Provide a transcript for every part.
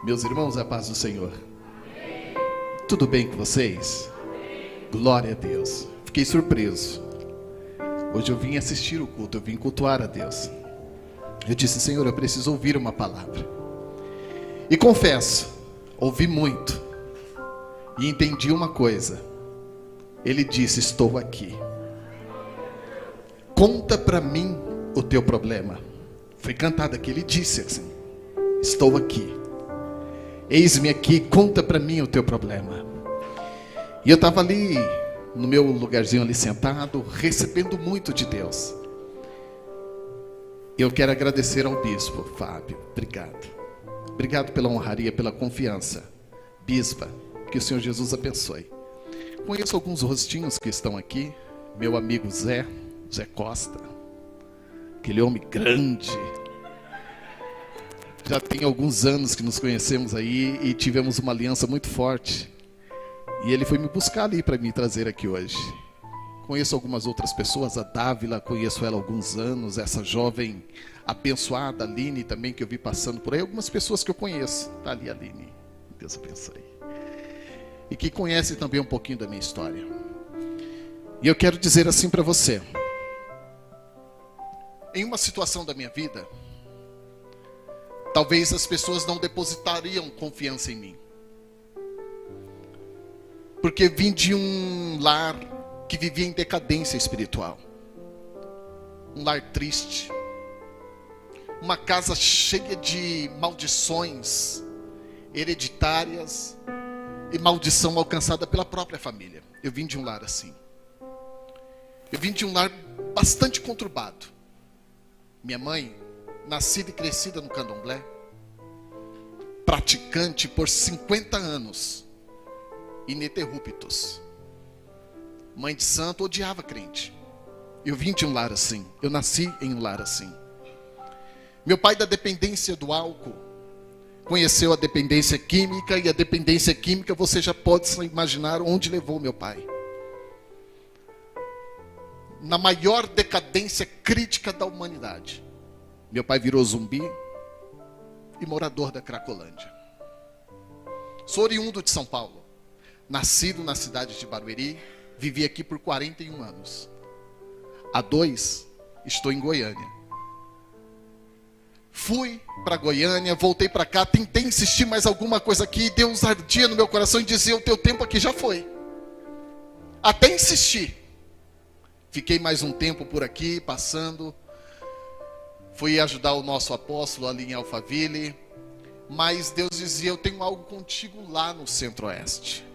Meus irmãos, a paz do Senhor. Tudo bem com vocês? Glória a Deus. Fiquei surpreso. Hoje eu vim assistir o culto, eu vim cultuar a Deus. Eu disse, Senhor, eu preciso ouvir uma palavra. E confesso, ouvi muito. E entendi uma coisa. Ele disse, estou aqui. Conta para mim o teu problema. Foi cantado aqui, ele disse assim, estou aqui. Eis-me aqui, conta para mim o teu problema. E eu estava ali, no meu lugarzinho ali sentado, recebendo muito de Deus. Eu quero agradecer ao bispo, Fábio, obrigado. Obrigado pela honraria, pela confiança. Bispa, que o Senhor Jesus abençoe. Conheço alguns rostinhos que estão aqui. Meu amigo Zé Costa. Aquele homem grande. Já tem alguns anos que nos conhecemos aí e tivemos uma aliança muito forte. E ele foi me buscar ali para me trazer aqui hoje. Conheço algumas outras pessoas, a Dávila, conheço ela há alguns anos, essa jovem abençoada, a Aline também, que eu vi passando por aí. Algumas pessoas que eu conheço. Está ali a Aline, Deus abençoe. E que conhece também um pouquinho da minha história. E eu quero dizer assim para você. Em uma situação da minha vida, talvez as pessoas não depositariam confiança em mim. Porque vim de um lar que vivia em decadência espiritual. Um lar triste. Uma casa cheia de maldições hereditárias e maldição alcançada pela própria família. Eu vim de um lar assim. Eu vim de um lar bastante conturbado. Minha mãe, nascida e crescida no candomblé, praticante por 50 anos, ininterruptos. Mãe de santo, odiava crente. Eu vim de um lar assim, eu nasci em um lar assim. Meu pai, da dependência do álcool, conheceu a dependência química, e a dependência química você já pode imaginar onde levou meu pai. Na maior decadência crítica da humanidade. Meu pai virou zumbi e morador da Cracolândia. Sou oriundo de São Paulo. Nascido na cidade de Barueri, vivi aqui por 41 anos. Há 2, estou em Goiânia. Fui para Goiânia, voltei para cá, tentei insistir mais alguma coisa aqui, e Deus ardia no meu coração e dizia, o teu tempo aqui já foi. Até insisti. Fiquei mais um tempo por aqui, passando. Fui ajudar o nosso apóstolo ali em Alphaville. Mas Deus dizia, eu tenho algo contigo lá no Centro-Oeste.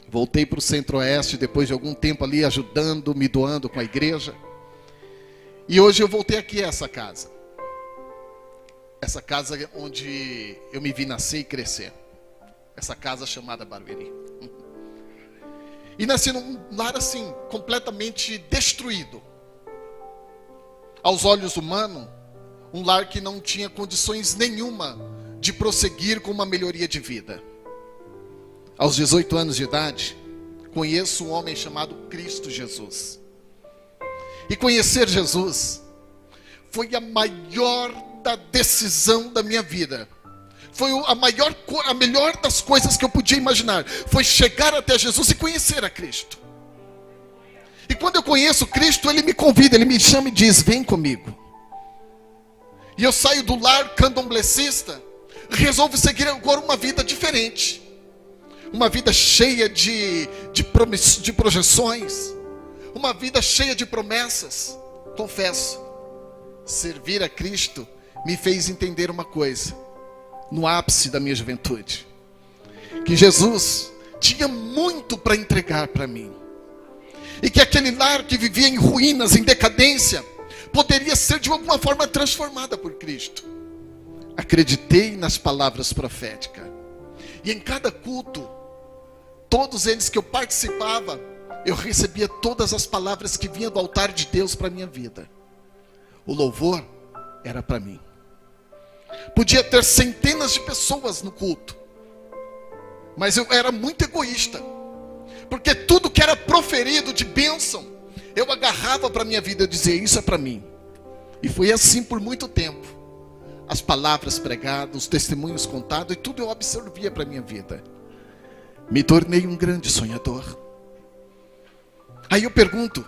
Voltei para o Centro-Oeste depois de algum tempo ali ajudando, me doando com a igreja. E hoje eu voltei aqui a essa casa. Essa casa onde eu me vi nascer e crescer. Essa casa chamada Barueri. E nasci num lar assim, completamente destruído. Aos olhos humanos, um lar que não tinha condições nenhuma de prosseguir com uma melhoria de vida. Aos 18 anos de idade, conheço um homem chamado Cristo Jesus. E conhecer Jesus foi a maior da decisão da minha vida. Foi a melhor das coisas que eu podia imaginar. Foi chegar até Jesus e conhecer a Cristo. E quando eu conheço Cristo, Ele me convida, Ele me chama e diz, vem comigo. E eu saio do lar candomblecista, resolvo seguir agora uma vida diferente. Uma vida cheia de projeções. Uma vida cheia de promessas. Confesso, servir a Cristo me fez entender uma coisa. No ápice da minha juventude, que Jesus tinha muito para entregar para mim, e que aquele lar que vivia em ruínas, em decadência, poderia ser de alguma forma transformada por Cristo. Acreditei nas palavras proféticas, e em cada culto, todos eles que eu participava, eu recebia todas as palavras que vinham do altar de Deus para a minha vida. O louvor era para mim. Podia ter centenas de pessoas no culto, mas eu era muito egoísta, porque tudo que era proferido de bênção, eu agarrava para a minha vida e dizia, isso é para mim. E foi assim por muito tempo, as palavras pregadas, os testemunhos contados, e tudo eu absorvia para a minha vida. Me tornei um grande sonhador. Aí eu pergunto,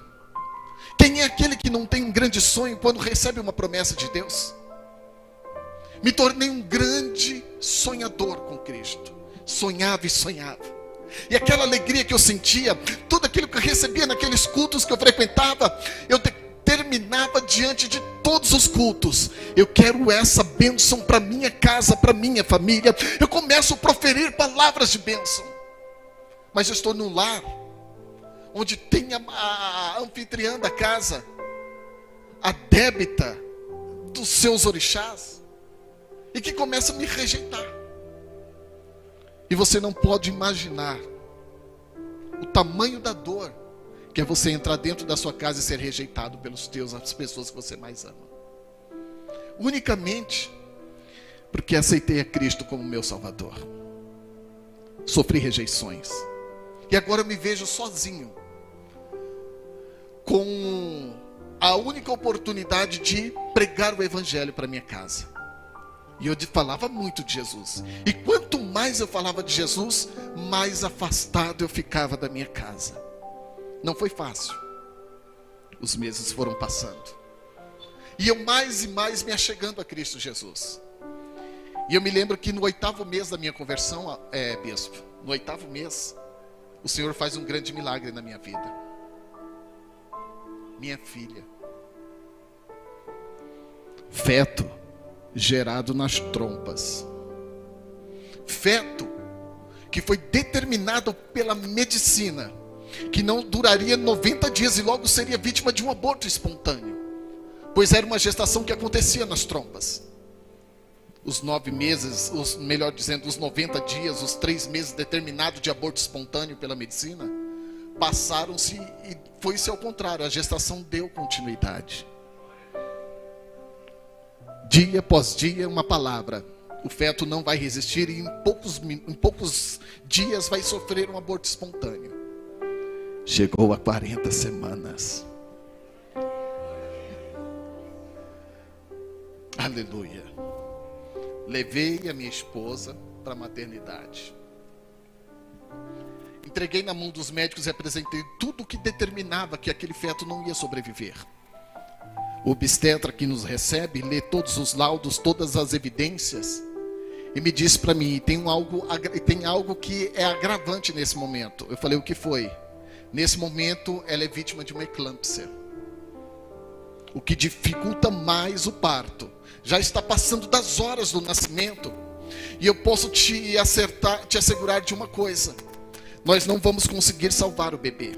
quem é aquele que não tem um grande sonho quando recebe uma promessa de Deus? Me tornei um grande sonhador com Cristo. Sonhava e sonhava. E aquela alegria que eu sentia, tudo aquilo que eu recebia naqueles cultos que eu frequentava, eu terminava diante de todos os cultos. Eu quero essa bênção para minha casa, para minha família. Eu começo a proferir palavras de bênção. Mas eu estou num lar onde tem a anfitriã da casa, a débita dos seus orixás, e que começa a me rejeitar. E você não pode imaginar o tamanho da dor que é você entrar dentro da sua casa e ser rejeitado as pessoas que você mais ama. Unicamente porque aceitei a Cristo como meu Salvador. Sofri rejeições. E agora eu me vejo sozinho, com a única oportunidade de pregar o Evangelho para minha casa. E eu falava muito de Jesus. E quanto mais eu falava de Jesus, mais afastado eu ficava da minha casa. Não foi fácil. Os meses foram passando. E eu mais e mais me achegando a Cristo Jesus. E eu me lembro que no 8º mês da minha conversão, bispo, no 8º mês, o Senhor faz um grande milagre na minha vida. Minha filha. Feto gerado nas trompas. Feto que foi determinado pela medicina que não duraria 90 dias e logo seria vítima de um aborto espontâneo, pois era uma gestação que acontecia nas trompas. Os 9 meses, melhor dizendo, os 90 dias, os 3 meses determinados de aborto espontâneo pela medicina, passaram-se e foi-se ao contrário, a gestação deu continuidade. Dia após dia, uma palavra: o feto não vai resistir e em poucos dias vai sofrer um aborto espontâneo. Chegou a 40 semanas. Aleluia. Levei a minha esposa para a maternidade. Entreguei na mão dos médicos e apresentei tudo o que determinava que aquele feto não ia sobreviver. O obstetra que nos recebe lê todos os laudos, todas as evidências, e me disse para mim: tem algo que é agravante nesse momento. Eu falei: o que foi? Nesse momento ela é vítima de uma eclâmpsia, o que dificulta mais o parto. Já está passando das horas do nascimento, e eu posso te assegurar de uma coisa: nós não vamos conseguir salvar o bebê.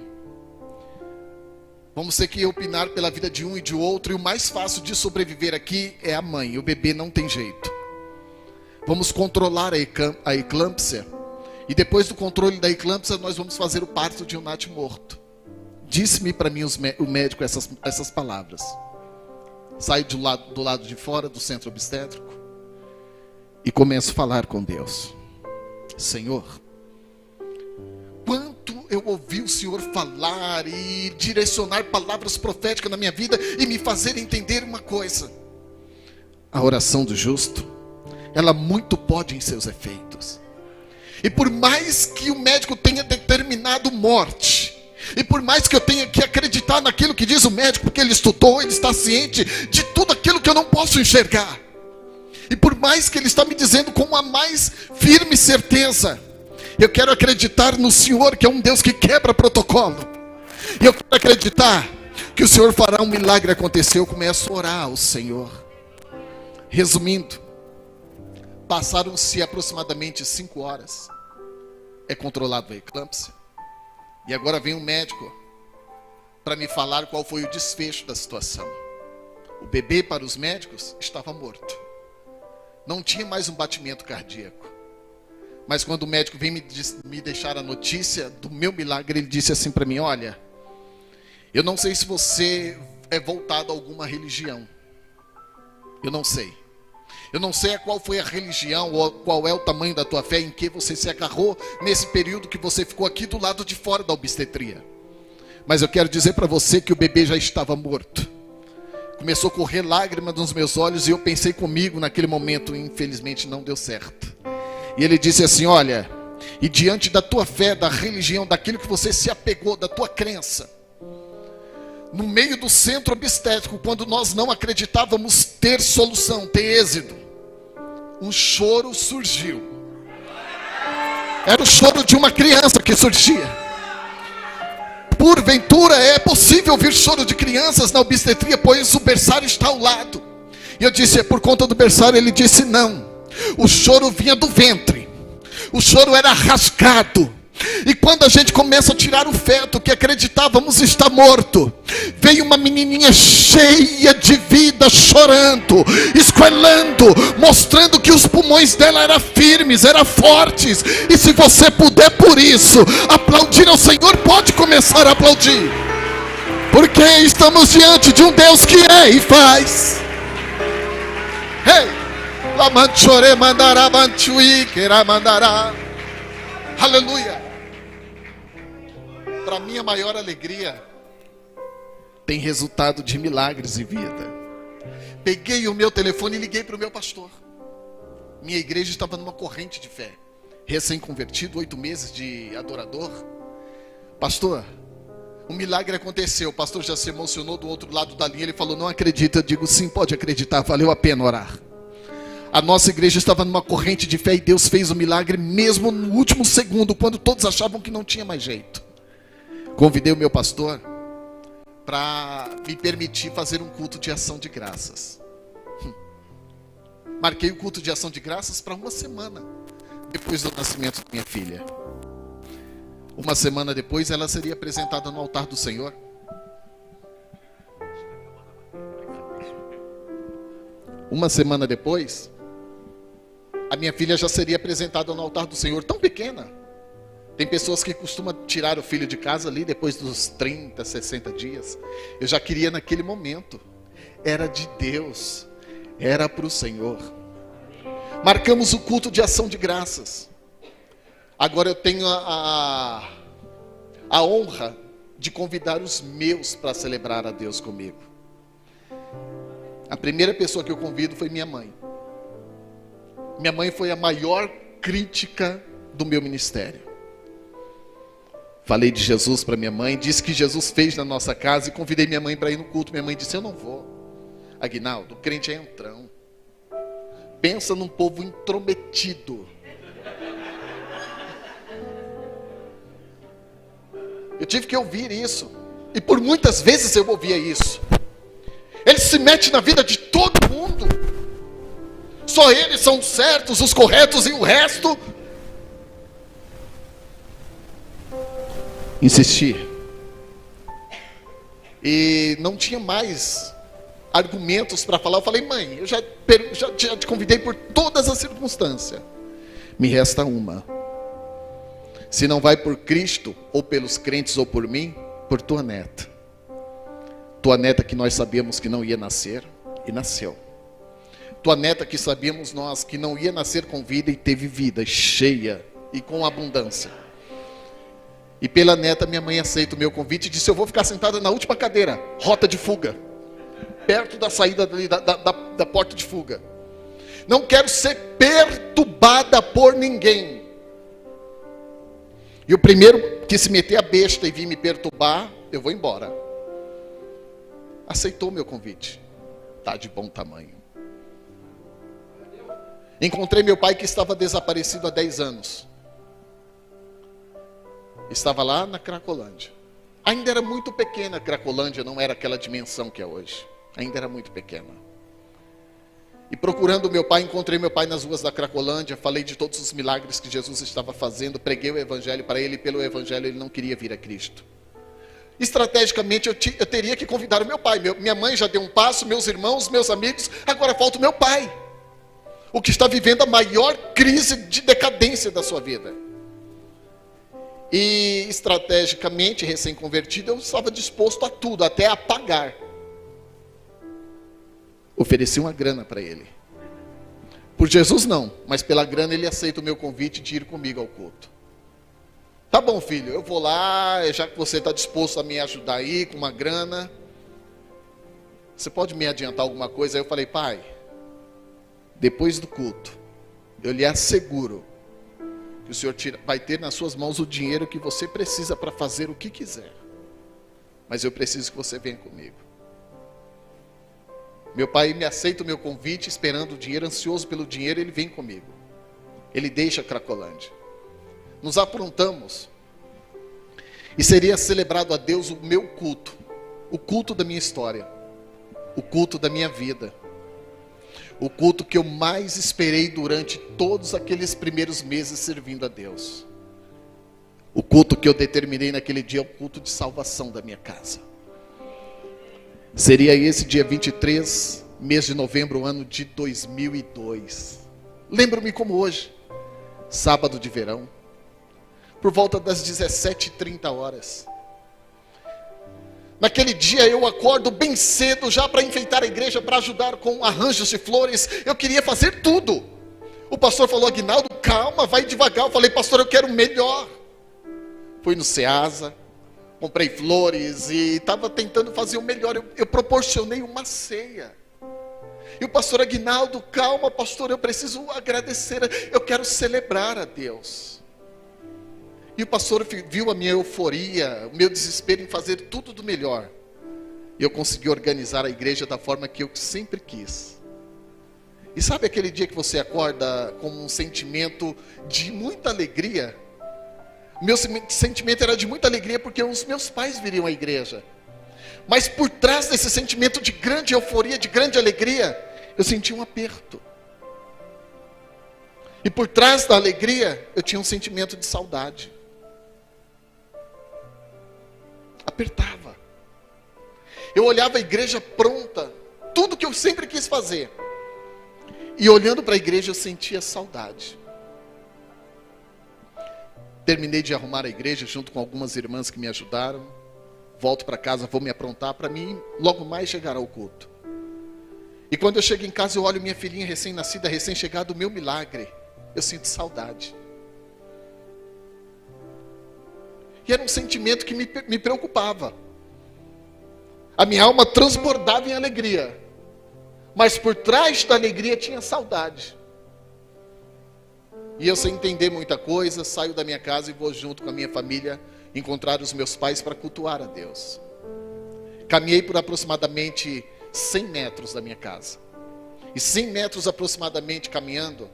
Vamos ter que opinar pela vida de um e de outro, e o mais fácil de sobreviver aqui é a mãe. O bebê não tem jeito. Vamos controlar a eclâmpsia, e depois do controle da eclâmpsia nós vamos fazer o parto de um natimorto. Disse-me para mim o médico essas palavras. Saio do lado de fora do centro obstétrico e começo a falar com Deus. Senhor, quanto eu ouvi o Senhor falar e direcionar palavras proféticas na minha vida e me fazer entender uma coisa: a oração do justo, ela muito pode em seus efeitos. E por mais que o médico tenha determinado morte, e por mais que eu tenha que acreditar naquilo que diz o médico, porque ele estudou, ele está ciente de tudo aquilo que eu não posso enxergar, e por mais que ele está me dizendo com a mais firme certeza, eu quero acreditar no Senhor, que é um Deus que quebra protocolo. E eu quero acreditar que o Senhor fará um milagre acontecer. Eu começo a orar ao Senhor. Resumindo, passaram-se aproximadamente 5 horas. É controlado a eclâmpsia. E agora vem um médico para me falar qual foi o desfecho da situação. O bebê, para os médicos, estava morto. Não tinha mais um batimento cardíaco. Mas quando o médico vem me deixar a notícia do meu milagre, ele disse assim para mim: olha, eu não sei se você é voltado a alguma religião. Eu não sei. Eu não sei qual foi a religião ou qual é o tamanho da tua fé em que você se agarrou nesse período que você ficou aqui do lado de fora da obstetria. Mas eu quero dizer para você que o bebê já estava morto. Começou a correr lágrima nos meus olhos e eu pensei comigo naquele momento, infelizmente não deu certo. E ele disse assim: olha, e diante da tua fé, da religião, daquilo que você se apegou, da tua crença, no meio do centro obstétrico, quando nós não acreditávamos ter solução, ter êxito, um choro surgiu. Era o choro de uma criança que surgia. Porventura é possível ouvir choro de crianças na obstetria, pois o berçário está ao lado. E eu disse: é por conta do berçário? Ele disse: não, o choro vinha do ventre, o choro era rasgado. E quando a gente começa a tirar o feto que acreditávamos estar morto, veio uma menininha cheia de vida, chorando, esquelando, mostrando que os pulmões dela eram firmes, eram fortes. E se você puder por isso aplaudir ao Senhor, pode começar a aplaudir, porque estamos diante de um Deus que é e faz. Hey! Lamanchore mandará, manchui, queira mandará. Aleluia! Para minha maior alegria, tem resultado de milagres em vida. Peguei o meu telefone e liguei para o meu pastor. Minha igreja estava numa corrente de fé. Recém-convertido, 8 meses de adorador. Pastor, um milagre aconteceu. O pastor já se emocionou do outro lado da linha. Ele falou: não acredita? Eu digo: sim, pode acreditar, valeu a pena orar. A nossa igreja estava numa corrente de fé e Deus fez o milagre mesmo no último segundo, quando todos achavam que não tinha mais jeito. Convidei o meu pastor para me permitir fazer um culto de ação de graças. Marquei o culto de ação de graças para uma semana depois do nascimento da minha filha. Uma semana depois ela seria apresentada no altar do Senhor. Uma semana depois, a minha filha já seria apresentada no altar do Senhor, tão pequena. Tem pessoas que costumam tirar o filho de casa ali depois dos 30, 60 dias. Eu já queria naquele momento. Era de Deus. Era para o Senhor. Marcamos o culto de ação de graças. Agora eu tenho a honra de convidar os meus para celebrar a Deus comigo. A primeira pessoa que eu convido foi minha mãe. Minha mãe foi a maior crítica do meu ministério. Falei de Jesus para minha mãe, disse que Jesus fez na nossa casa e convidei minha mãe para ir no culto. Minha mãe disse: eu não vou. Aguinaldo, o crente é entrão. Pensa num povo intrometido. Eu tive que ouvir isso. E por muitas vezes eu ouvia isso. Ele se mete na vida de todo mundo. Só eles são certos, os corretos, e o resto... Insisti. E não tinha mais argumentos para falar. Eu falei: mãe, eu já te convidei por todas as circunstâncias. Me resta uma. Se não vai por Cristo, ou pelos crentes, ou por mim, por tua neta. Tua neta que nós sabíamos que não ia nascer, e nasceu. Tua neta que sabíamos nós que não ia nascer com vida, e teve vida, cheia e com abundância. E pela neta, minha mãe aceita o meu convite e disse: eu vou ficar sentada na última cadeira, rota de fuga, perto da saída da porta de fuga. Não quero ser perturbada por ninguém. E o primeiro que se meter a besta e vir me perturbar, eu vou embora. Aceitou o meu convite. Tá de bom tamanho. Encontrei meu pai, que estava desaparecido há 10 anos. Estava lá na Cracolândia. Ainda era muito pequena a Cracolândia, não era aquela dimensão que é hoje. Ainda era muito pequena. E procurando meu pai, encontrei meu pai nas ruas da Cracolândia. Falei de todos os milagres que Jesus estava fazendo. Preguei o evangelho para ele, e pelo evangelho ele não queria vir a Cristo. Estrategicamente eu teria que convidar o meu pai. Minha mãe já deu um passo, meus irmãos, meus amigos. Agora falta o meu pai, o que está vivendo a maior crise de decadência da sua vida. E estrategicamente, recém-convertido, eu estava disposto a tudo, até a pagar. Ofereci uma grana para ele. Por Jesus não, mas pela grana ele aceita o meu convite de ir comigo ao culto. Tá bom, filho, eu vou lá, já que você está disposto a me ajudar aí com uma grana. você pode me adiantar alguma coisa? Aí eu falei: pai, depois do culto, eu lhe asseguro que o Senhor vai ter nas suas mãos o dinheiro que você precisa para fazer o que quiser. Mas eu preciso que você venha comigo. Meu pai me aceita o meu convite, esperando o dinheiro, ansioso pelo dinheiro, ele vem comigo. Ele deixa a Cracolândia. Nos aprontamos. E seria celebrado a Deus o meu culto. O culto da minha história. O culto da minha vida. O culto que eu mais esperei durante todos aqueles primeiros meses servindo a Deus. O culto que eu determinei naquele dia, o culto de salvação da minha casa. Seria esse dia 23, mês de novembro, ano de 2002. Lembro-me como hoje, sábado de verão, por volta das 17h30. Naquele dia eu acordo bem cedo, já para enfeitar a igreja, para ajudar com arranjos de flores. Eu queria fazer tudo. O pastor falou: Aguinaldo, calma, vai devagar. Eu falei: pastor, eu quero o melhor. Fui no Ceasa, comprei flores e estava tentando fazer o melhor. Eu proporcionei uma ceia. E o pastor: Aguinaldo, calma, pastor, eu preciso agradecer, eu quero celebrar a Deus. E o pastor viu a minha euforia, o meu desespero em fazer tudo do melhor. E eu consegui organizar a igreja da forma que eu sempre quis. E sabe aquele dia que você acorda com um sentimento de muita alegria? Meu sentimento era de muita alegria porque os meus pais viriam à igreja. Mas por trás desse sentimento de grande euforia, de grande alegria, eu senti um aperto. E por trás da alegria, eu tinha um sentimento de saudade. Apertava. Eu olhava a igreja pronta, tudo que eu sempre quis fazer. E olhando para a igreja, eu sentia saudade. Terminei de arrumar a igreja junto com algumas irmãs que me ajudaram. Volto para casa, vou me aprontar para mim logo mais chegar ao culto. E quando eu chego em casa, eu olho minha filhinha recém-nascida, recém-chegada, o meu milagre. Eu sinto saudade. E era um sentimento que me preocupava. A minha alma transbordava em alegria. Mas por trás da alegria tinha saudade. E eu, sem entender muita coisa, saio da minha casa e vou junto com a minha família encontrar os meus pais para cultuar a Deus. Caminhei por aproximadamente 100 metros da minha casa. E 100 metros aproximadamente caminhando,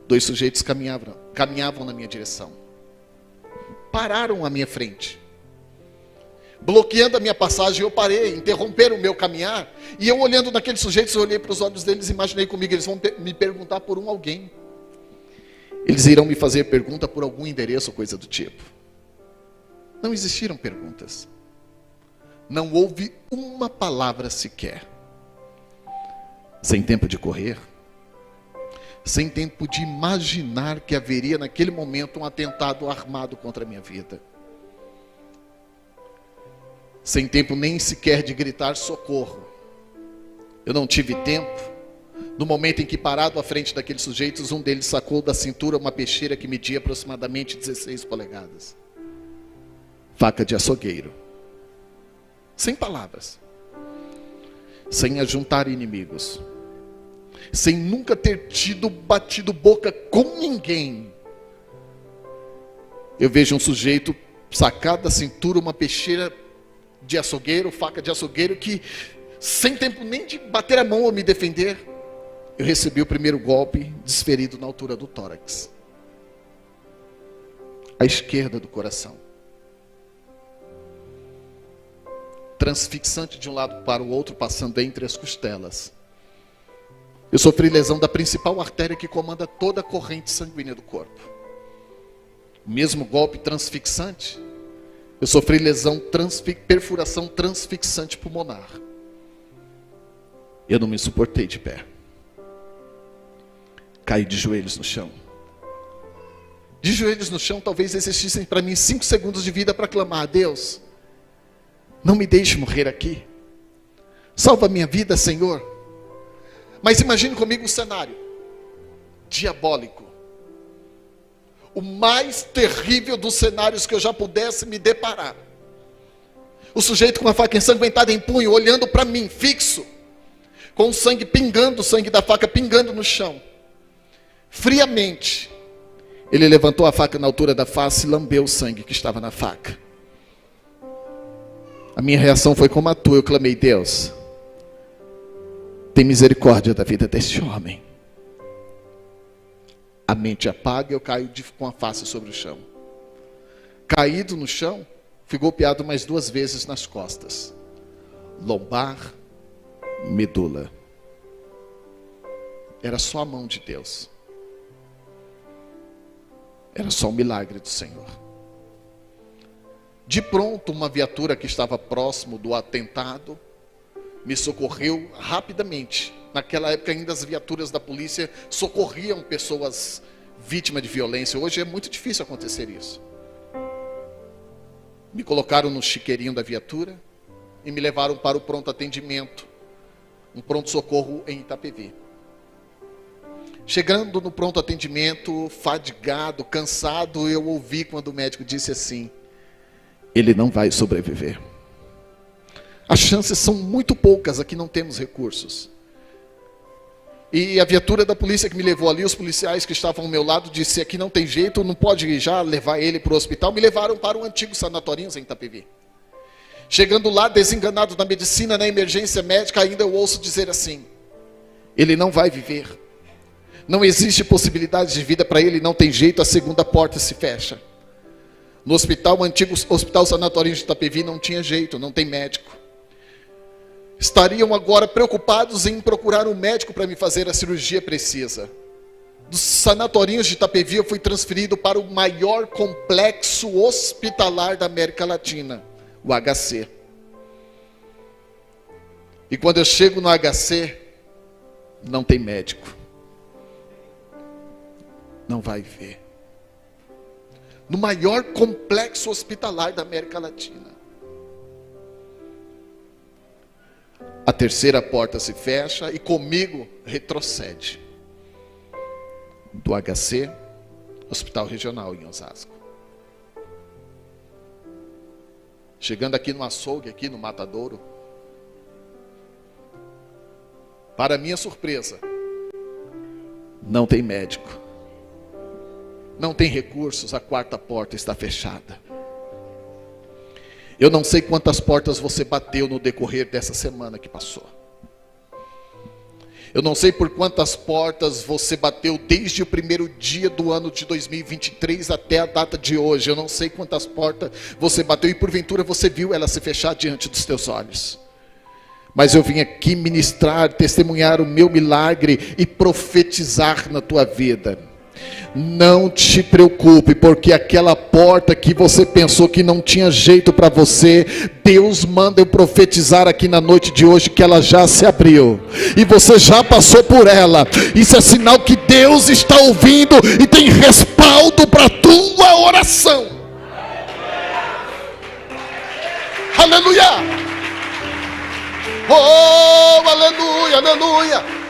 2 sujeitos caminhavam na minha direção. Pararam à minha frente. Bloqueando a minha passagem, eu parei, interromperam o meu caminhar. E eu olhando naqueles sujeitos, eu olhei para os olhos deles e imaginei comigo: eles vão me perguntar por alguém. Eles irão me fazer pergunta por algum endereço ou coisa do tipo. Não existiram perguntas. Não houve uma palavra sequer. Sem tempo de correr. Sem tempo de imaginar que haveria naquele momento um atentado armado contra a minha vida. Sem tempo nem sequer de gritar socorro. Eu não tive tempo. No momento em que, parado à frente daqueles sujeitos, um deles sacou da cintura uma peixeira que media aproximadamente 16 polegadas. Faca de açougueiro. Sem palavras. Sem ajuntar inimigos. Sem nunca ter batido boca com ninguém. Eu vejo um sujeito sacar da cintura uma peixeira de açougueiro, faca de açougueiro, que sem tempo nem de bater a mão ou me defender, eu recebi o primeiro golpe desferido na altura do tórax. À esquerda do coração. Transfixante de um lado para o outro, passando entre as costelas. Eu sofri lesão da principal artéria que comanda toda a corrente sanguínea do corpo. O mesmo golpe transfixante, eu sofri lesão, perfuração transfixante pulmonar. Eu não me suportei de pé. Caí de joelhos no chão. De joelhos no chão, talvez existissem para mim 5 segundos de vida para clamar: a Deus, não me deixe morrer aqui. Salva a minha vida, Senhor. Mas imagine comigo um cenário diabólico. O mais terrível dos cenários que eu já pudesse me deparar. O sujeito com uma faca ensanguentada em punho, olhando para mim, fixo. com o sangue pingando, o sangue da faca pingando no chão. Friamente, ele levantou a faca na altura da face e lambeu o sangue que estava na faca. A minha reação foi como a tua, eu clamei: Deus, tem misericórdia da vida deste homem. A mente apaga e eu caio com a face sobre o chão. Caído no chão, fui golpeado mais 2 vezes nas costas. Lombar, medula. Era só a mão de Deus. Era só um milagre do Senhor. De pronto, uma viatura que estava próximo do atentado me socorreu rapidamente. Naquela época ainda as viaturas da polícia socorriam pessoas vítimas de violência. Hoje é muito difícil acontecer isso. Me colocaram no chiqueirinho da viatura e me levaram para o pronto atendimento, um pronto-socorro em Itapevi. Chegando no pronto atendimento, fadigado, cansado, eu ouvi quando o médico disse assim: ele não vai sobreviver. As chances são muito poucas, aqui não temos recursos. E a viatura da polícia que me levou ali, os policiais que estavam ao meu lado, disse: aqui não tem jeito, não pode já levar ele para o hospital. Me levaram para o antigo sanatório em Itapevi. Chegando lá, desenganado na medicina, na emergência médica, ainda eu ouço dizer assim: ele não vai viver. Não existe possibilidade de vida para ele, não tem jeito, a segunda porta se fecha. No hospital, o antigo hospital sanatório de Itapevi, não tinha jeito, não tem médico. Estariam agora preocupados em procurar um médico para me fazer a cirurgia precisa. Dos sanatórios de Itapevi, eu fui transferido para o maior complexo hospitalar da América Latina, o HC. E quando eu chego no HC, não tem médico. Não vai ver. No maior complexo hospitalar da América Latina. A terceira porta se fecha e comigo retrocede. Do HC, Hospital Regional em Osasco. Chegando aqui no açougue, aqui no Matadouro, para minha surpresa, não tem médico. Não tem recursos, a quarta porta está fechada. Eu não sei quantas portas você bateu no decorrer dessa semana que passou. Eu não sei por quantas portas você bateu desde o primeiro dia do ano de 2023 até a data de hoje. Eu não sei quantas portas você bateu e porventura você viu ela se fechar diante dos teus olhos. Mas eu vim aqui ministrar, testemunhar o meu milagre e profetizar na tua vida. Não te preocupe, porque aquela porta que você pensou que não tinha jeito para você, Deus manda eu profetizar aqui na noite de hoje que ela já se abriu. E você já passou por ela. Isso é sinal que Deus está ouvindo e tem respaldo para a tua oração. Aleluia! Oh, aleluia, aleluia!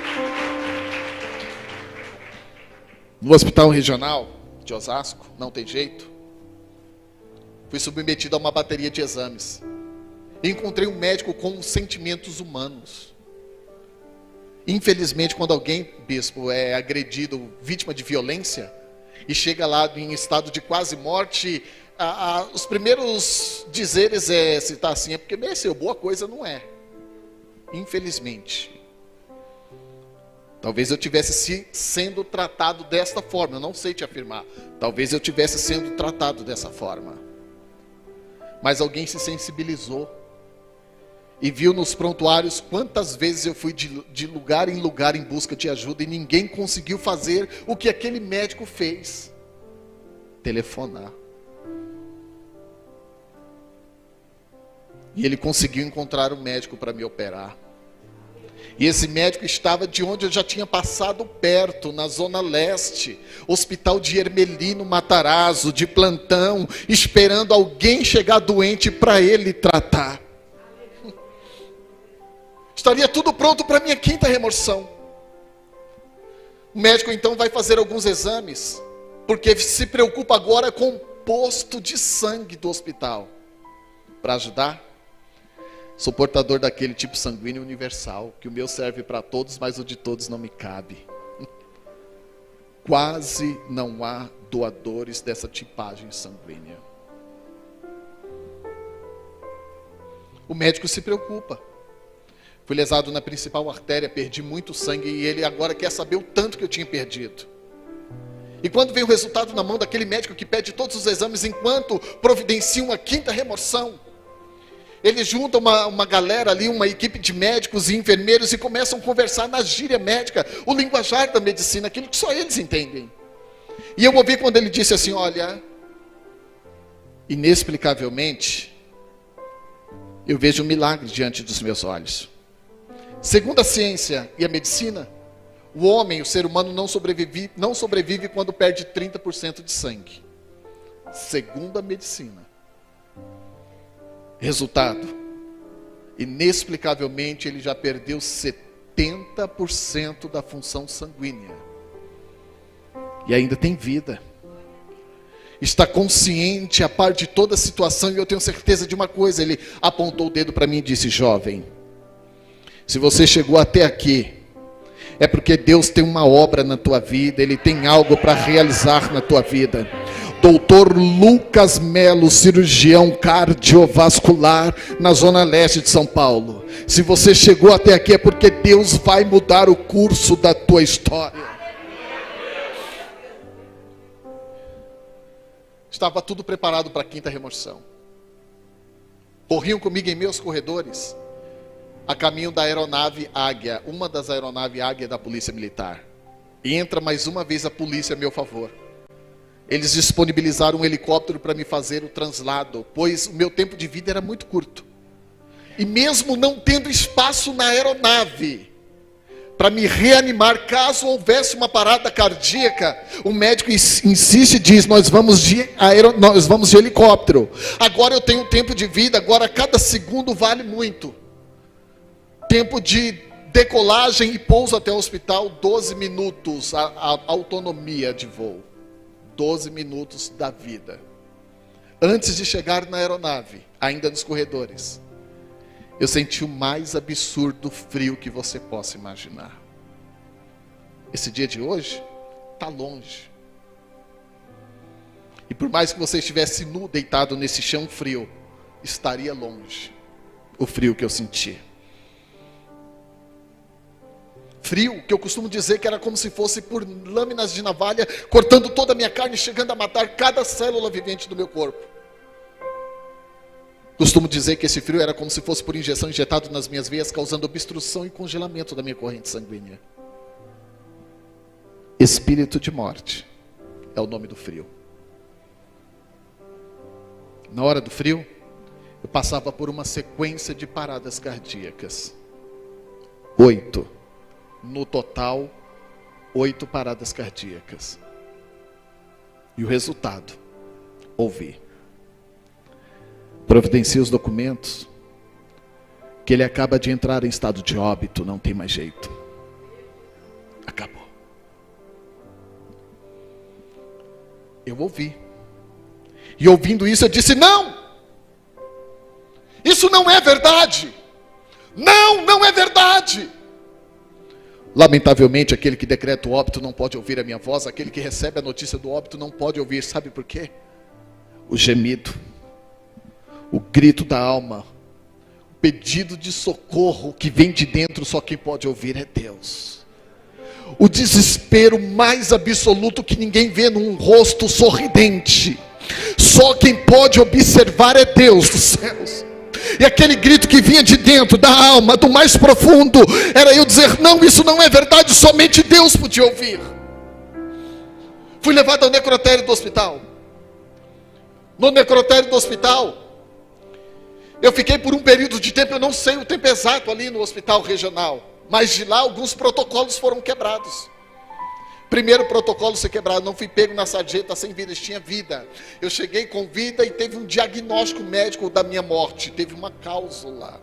No hospital regional de Osasco, não tem jeito, fui submetido a uma bateria de exames. Encontrei um médico com sentimentos humanos. Infelizmente, quando alguém, bispo, é agredido, vítima de violência, e chega lá em estado de quase morte, os primeiros dizeres é citar assim: é porque mereceu, boa coisa não é. Infelizmente. Talvez eu tivesse sendo tratado desta forma, eu não sei te afirmar. Talvez eu tivesse sendo tratado dessa forma. Mas alguém se sensibilizou e viu nos prontuários quantas vezes eu fui de lugar em lugar em busca de ajuda e ninguém conseguiu fazer o que aquele médico fez: telefonar. E ele conseguiu encontrar um médico para me operar. E esse médico estava de onde eu já tinha passado perto, na Zona Leste, Hospital de Ermelino Matarazzo, de plantão, esperando alguém chegar doente para ele tratar. Estaria tudo pronto para minha quinta remoção. O médico então vai fazer alguns exames, porque se preocupa agora com o posto de sangue do hospital. Para ajudar, Sou portador daquele tipo sanguíneo universal, que o meu serve para todos, mas o de todos não me cabe. Quase não há doadores dessa tipagem sanguínea. O médico se preocupa. Fui lesado na principal artéria, perdi muito sangue e ele agora quer saber o tanto que eu tinha perdido. E quando vem o resultado na mão daquele médico que pede todos os exames enquanto providencia uma quinta remoção, eles juntam uma galera ali, uma equipe de médicos e enfermeiros e começam a conversar na gíria médica, o linguajar da medicina, aquilo que só eles entendem. E eu ouvi quando ele disse assim: olha, inexplicavelmente, eu vejo um milagre diante dos meus olhos. Segundo a ciência e a medicina, o homem, o ser humano, não sobrevive quando perde 30% de sangue. Segundo a medicina. Resultado, inexplicavelmente ele já perdeu 70% da função sanguínea. E ainda tem vida. Está consciente a par de toda a situação, e eu tenho certeza de uma coisa. Ele apontou o dedo para mim e disse: jovem, se você chegou até aqui, é porque Deus tem uma obra na tua vida, Ele tem algo para realizar na tua vida. Doutor Lucas Melo, cirurgião cardiovascular na Zona Leste de São Paulo. Se você chegou até aqui é porque Deus vai mudar o curso da tua história. Estava tudo preparado para a quinta remoção. Corriam comigo em meus corredores, a caminho da aeronave Águia, uma das aeronaves Águia da Polícia Militar. E entra mais uma vez a polícia a meu favor. Eles disponibilizaram um helicóptero para me fazer o translado, pois o meu tempo de vida era muito curto. E mesmo não tendo espaço na aeronave para me reanimar caso houvesse uma parada cardíaca, o médico insiste e diz: nós vamos de helicóptero. Agora eu tenho tempo de vida, agora cada segundo vale muito. Tempo de decolagem e pouso até o hospital, 12 minutos, a autonomia de voo. 12 minutos da vida. Antes de chegar na aeronave, ainda nos corredores, eu senti o mais absurdo frio que você possa imaginar. Esse dia de hoje está longe. E por mais que você estivesse nu, deitado nesse chão frio, estaria longe o frio que eu senti. Frio, que eu costumo dizer que era como se fosse por lâminas de navalha, cortando toda a minha carne, chegando a matar cada célula vivente do meu corpo. Costumo dizer que esse frio era como se fosse por injeção injetado nas minhas veias, causando obstrução e congelamento da minha corrente sanguínea. Espírito de morte é o nome do frio. Na hora do frio, eu passava por uma sequência de paradas cardíacas. 8. No total, 8 paradas cardíacas. E o resultado, ouvi. Providencie os documentos, que ele acaba de entrar em estado de óbito, não tem mais jeito. Acabou. Eu ouvi. E ouvindo isso eu disse: não! Isso não é verdade! Não é verdade! Lamentavelmente, aquele que decreta o óbito não pode ouvir a minha voz. Aquele que recebe a notícia do óbito não pode ouvir. Sabe por quê? O gemido, o grito da alma, o pedido de socorro que vem de dentro, só quem pode ouvir é Deus. O desespero mais absoluto que ninguém vê num rosto sorridente, só quem pode observar é Deus dos céus. E aquele grito que vinha de dentro, da alma, do mais profundo, era eu dizer: não, isso não é verdade, somente Deus podia ouvir. Fui levado ao necrotério do hospital. No necrotério do hospital, eu fiquei por um período de tempo, eu não sei o tempo exato ali no hospital regional, mas de lá alguns protocolos foram quebrados. Primeiro protocolo ser quebrado: não fui pego na sarjeta sem vida, tinha vida. Eu cheguei com vida e teve um diagnóstico médico da minha morte, teve uma cláusula.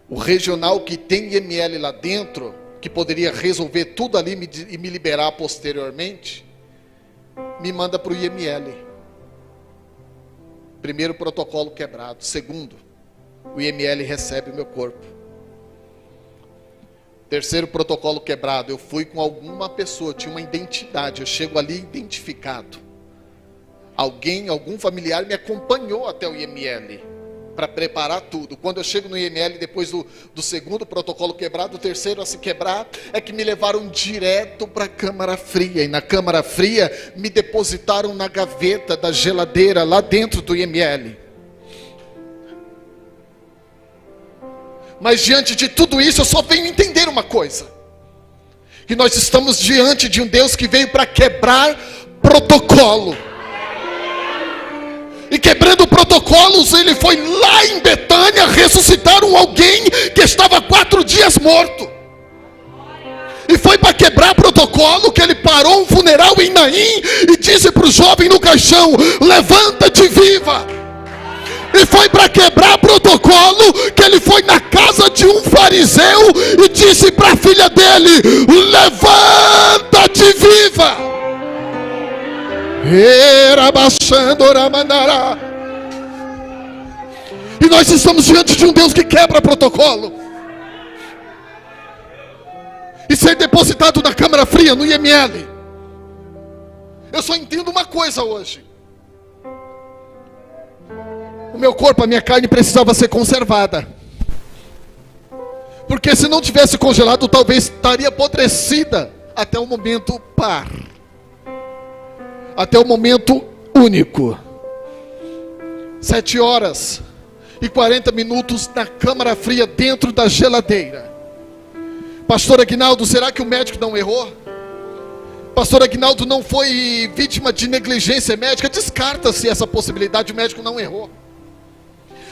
O regional, que tem IML lá dentro, que poderia resolver tudo ali e me liberar posteriormente, me manda para o IML. Primeiro protocolo quebrado. Segundo, O IML recebe o meu corpo. Terceiro protocolo quebrado, eu fui com alguma pessoa, tinha uma identidade, eu chego ali identificado. Algum familiar me acompanhou até o IML, para preparar tudo. Quando eu chego no IML, depois do segundo protocolo quebrado, o terceiro a se quebrar, é que me levaram direto para a câmara fria. E na câmara fria, me depositaram na gaveta da geladeira, lá dentro do IML. Mas diante de tudo isso, eu só venho entender uma coisa: que nós estamos diante de um Deus que veio para quebrar protocolo. E quebrando protocolos, ele foi lá em Betânia ressuscitar alguém que estava 4 dias morto. E foi para quebrar protocolo que ele parou um funeral em Naim e disse para o jovem no caixão: levanta-te viva. E foi para quebrar protocolo que ele foi na casa de um fariseu e disse para a filha dele: levanta-te viva. E nós estamos diante de um Deus que quebra protocolo. E ser depositado na câmara fria, no IML. Eu só entendo uma coisa hoje: o meu corpo, a minha carne precisava ser conservada. Porque se não tivesse congelado, talvez estaria apodrecida até o momento par. Até o momento único. 7h40 na câmara fria, dentro da geladeira. Pastor Aguinaldo, será que o médico não errou? Pastor Aguinaldo não foi vítima de negligência médica? Descarta-se essa possibilidade, o médico não errou.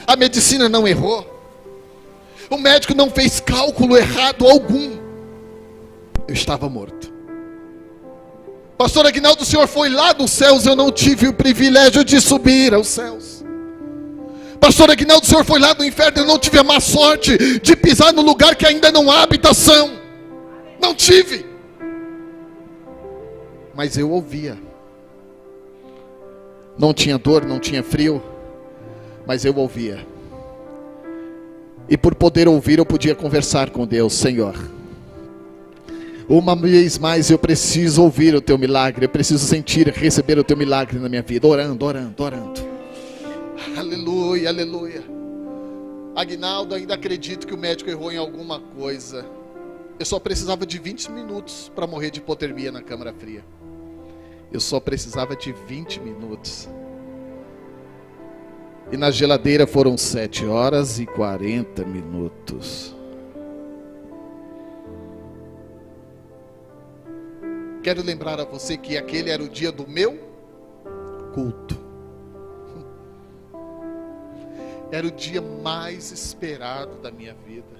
A medicina não errou. O médico não fez cálculo errado algum. Eu estava morto. Pastor Aguinaldo, o senhor foi lá nos céus, eu não tive o privilégio de subir aos céus. Pastor Aguinaldo, o senhor foi lá no inferno, eu não tive a má sorte de pisar no lugar que ainda não há habitação. Não tive. Mas eu ouvia. Não tinha dor, não tinha frio, mas eu ouvia. E por poder ouvir, eu podia conversar com Deus: Senhor, uma vez mais eu preciso ouvir o teu milagre, eu preciso sentir, receber o teu milagre na minha vida. Orando. Aleluia, aleluia. Aguinaldo, ainda acredito que o médico errou em alguma coisa. Eu só precisava de 20 minutos para morrer de hipotermia na câmara fria. Eu só precisava de 20 minutos. E na geladeira foram 7h40. Quero lembrar a você que aquele era o dia do meu culto. Era o dia mais esperado da minha vida.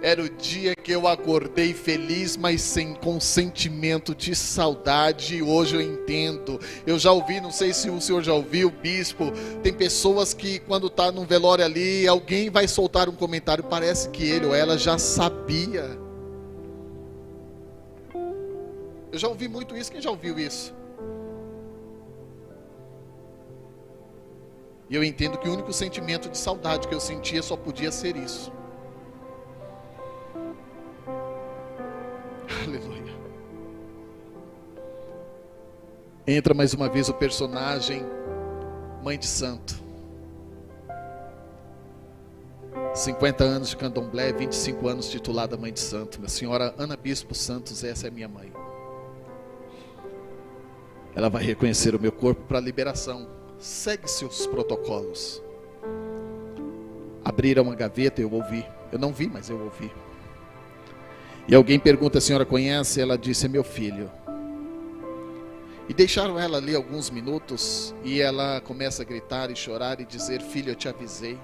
Era o dia que eu acordei feliz, mas com sentimento de saudade. E hoje eu entendo. Eu já ouvi, não sei se o senhor já ouviu, bispo. Tem pessoas que quando está num velório ali, alguém vai soltar um comentário, parece que ele ou ela já sabia. Eu já ouvi muito isso. Quem já ouviu isso? E eu entendo que o único sentimento de saudade que eu sentia só podia ser isso. Aleluia. Entra mais uma vez o personagem Mãe de Santo. 50 anos de candomblé, 25 anos titulada Mãe de Santo. Minha senhora Ana Bispo Santos, essa é minha mãe. Ela vai reconhecer o meu corpo para liberação. Segue seus protocolos. Abriram uma gaveta, eu ouvi. Eu não vi, mas eu ouvi. E alguém pergunta: a senhora conhece? Ela disse: é meu filho. E deixaram ela ali alguns minutos. E ela começa a gritar e chorar e dizer: filho, eu te avisei.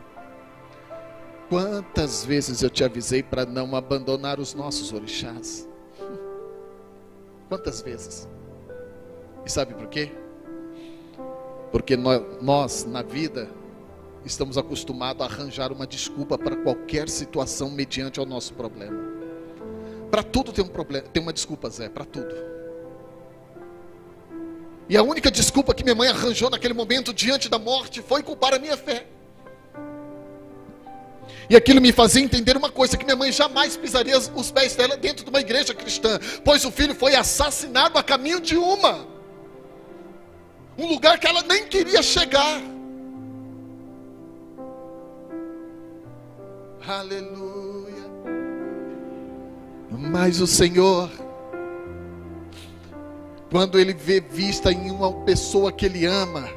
Quantas vezes eu te avisei para não abandonar os nossos orixás? Quantas vezes? E sabe por quê? Porque nós na vida estamos acostumados a arranjar uma desculpa para qualquer situação mediante ao nosso problema. Para tudo tem um problema, tem uma desculpa, Zé, para tudo. E a única desculpa que minha mãe arranjou naquele momento diante da morte foi culpar a minha fé. E aquilo me fazia entender uma coisa, que minha mãe jamais pisaria os pés dela dentro de uma igreja cristã, pois o filho foi assassinado a caminho de um lugar que ela nem queria chegar. Aleluia. Mas o Senhor, quando Ele vê vista em uma pessoa que Ele ama,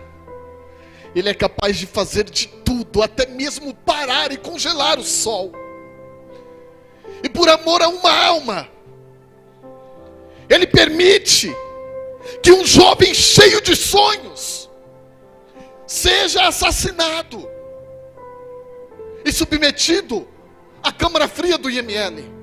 Ele é capaz de fazer de tudo, até mesmo parar e congelar o sol. E por amor a uma alma, Ele permite que um jovem cheio de sonhos seja assassinado e submetido à câmara fria do IML.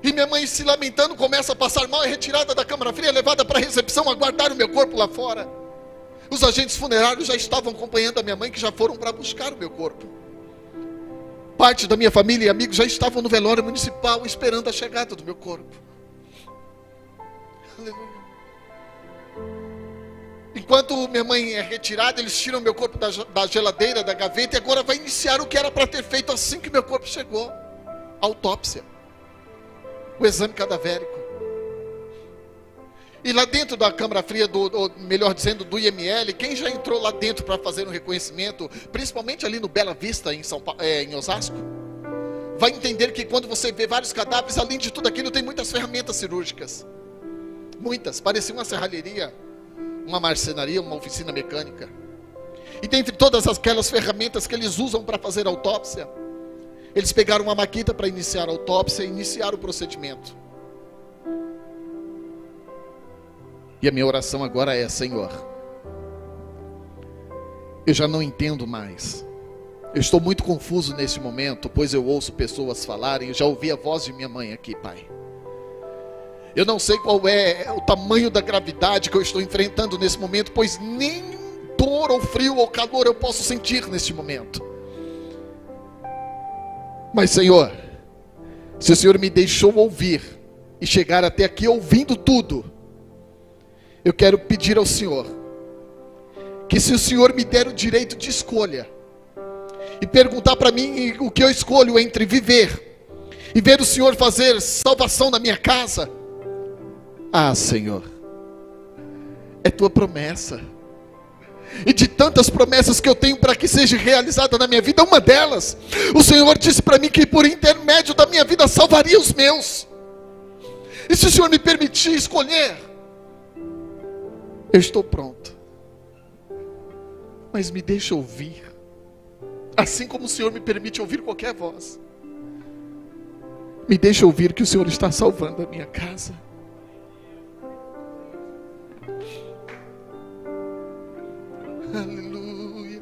E minha mãe, se lamentando, começa a passar mal, é retirada da câmara fria, levada para a recepção, aguardar o meu corpo lá fora. Os agentes funerários já estavam acompanhando a minha mãe, que já foram para buscar o meu corpo. Parte da minha família e amigos já estavam no velório municipal, esperando a chegada do meu corpo. Aleluia. Enquanto minha mãe é retirada, eles tiram meu corpo da geladeira, da gaveta, e agora vai iniciar o que era para ter feito assim que meu corpo chegou: a autópsia, o exame cadavérico. E lá dentro da câmara fria, melhor dizendo, do IML, quem já entrou lá dentro para fazer um reconhecimento, principalmente ali no Bela Vista, em Osasco, vai entender que quando você vê vários cadáveres, além de tudo aquilo, tem muitas ferramentas cirúrgicas. Muitas, parecia uma serralheria, uma marcenaria, uma oficina mecânica. E dentre todas aquelas ferramentas que eles usam para fazer a autópsia, eles pegaram uma maquita para iniciar a autópsia e iniciar o procedimento. E a minha oração agora é: Senhor, eu já não entendo mais. Eu estou muito confuso nesse momento, pois eu ouço pessoas falarem, eu já ouvi a voz de minha mãe aqui, Pai. Eu não sei qual é o tamanho da gravidade que eu estou enfrentando nesse momento, pois nem dor ou frio ou calor eu posso sentir neste momento. Mas, Senhor, se o Senhor me deixou ouvir e chegar até aqui ouvindo tudo, eu quero pedir ao Senhor que, se o Senhor me der o direito de escolha e perguntar para mim o que eu escolho entre viver e ver o Senhor fazer salvação na minha casa, Senhor, é Tua promessa. E de tantas promessas que eu tenho para que seja realizada na minha vida, uma delas, o Senhor disse para mim que por intermédio da minha vida salvaria os meus. E se o Senhor me permitir escolher, eu estou pronto. Mas me deixa ouvir, assim como o Senhor me permite ouvir qualquer voz. Me deixa ouvir que o Senhor está salvando a minha casa. Aleluia.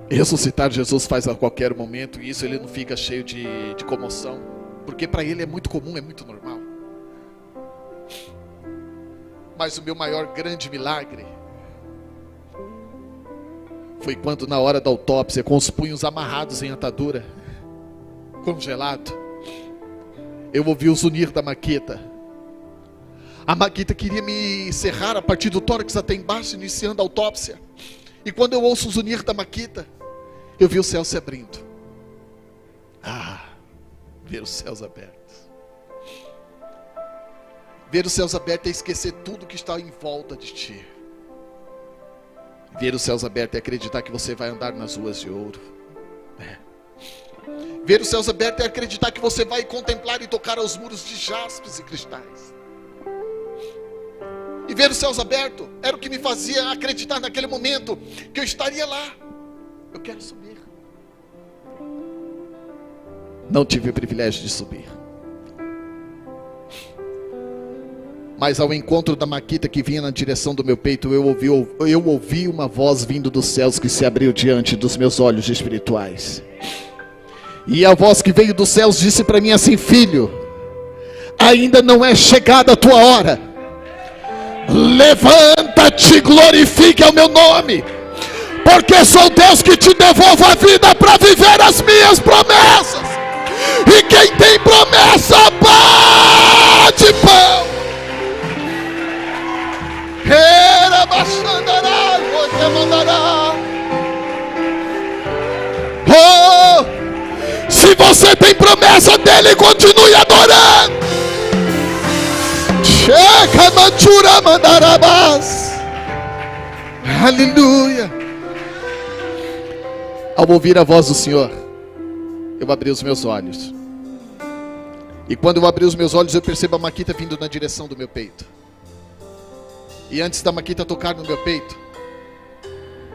Ressuscitar Jesus faz a qualquer momento, e isso Ele não fica cheio de comoção, porque para Ele é muito comum, é muito normal. Mas o meu maior grande milagre foi quando, na hora da autópsia, com os punhos amarrados em atadura, congelado, eu ouvi o zunir da maqueta. A maquita queria me serrar a partir do tórax até embaixo, iniciando a autópsia. E quando eu ouço o zunir da maquita, eu vi o céu se abrindo. Ver os céus abertos. Ver os céus abertos é esquecer tudo que está em volta de ti. Ver os céus abertos é acreditar que você vai andar nas ruas de ouro. Ver os céus abertos é acreditar que você vai contemplar e tocar aos muros de jaspes e cristais. E ver os céus abertos era o que me fazia acreditar naquele momento que eu estaria lá. Eu quero subir. Não tive o privilégio de subir, mas ao encontro da maquita que vinha na direção do meu peito, eu ouvi uma voz vindo dos céus que se abriu diante dos meus olhos espirituais. E a voz que veio dos céus disse para mim assim: filho, ainda não é chegada a tua hora. Levanta-te, glorifique ao meu nome, porque sou Deus que te devolvo a vida para viver as minhas promessas. E quem tem promessa, bate pão. Se você tem promessa dele, continue adorando. Chega, mantura, mandarabás. Aleluia. Ao ouvir a voz do Senhor, eu abri os meus olhos. E quando eu abri os meus olhos, eu percebo a Maquita vindo na direção do meu peito. E antes da Maquita tocar no meu peito,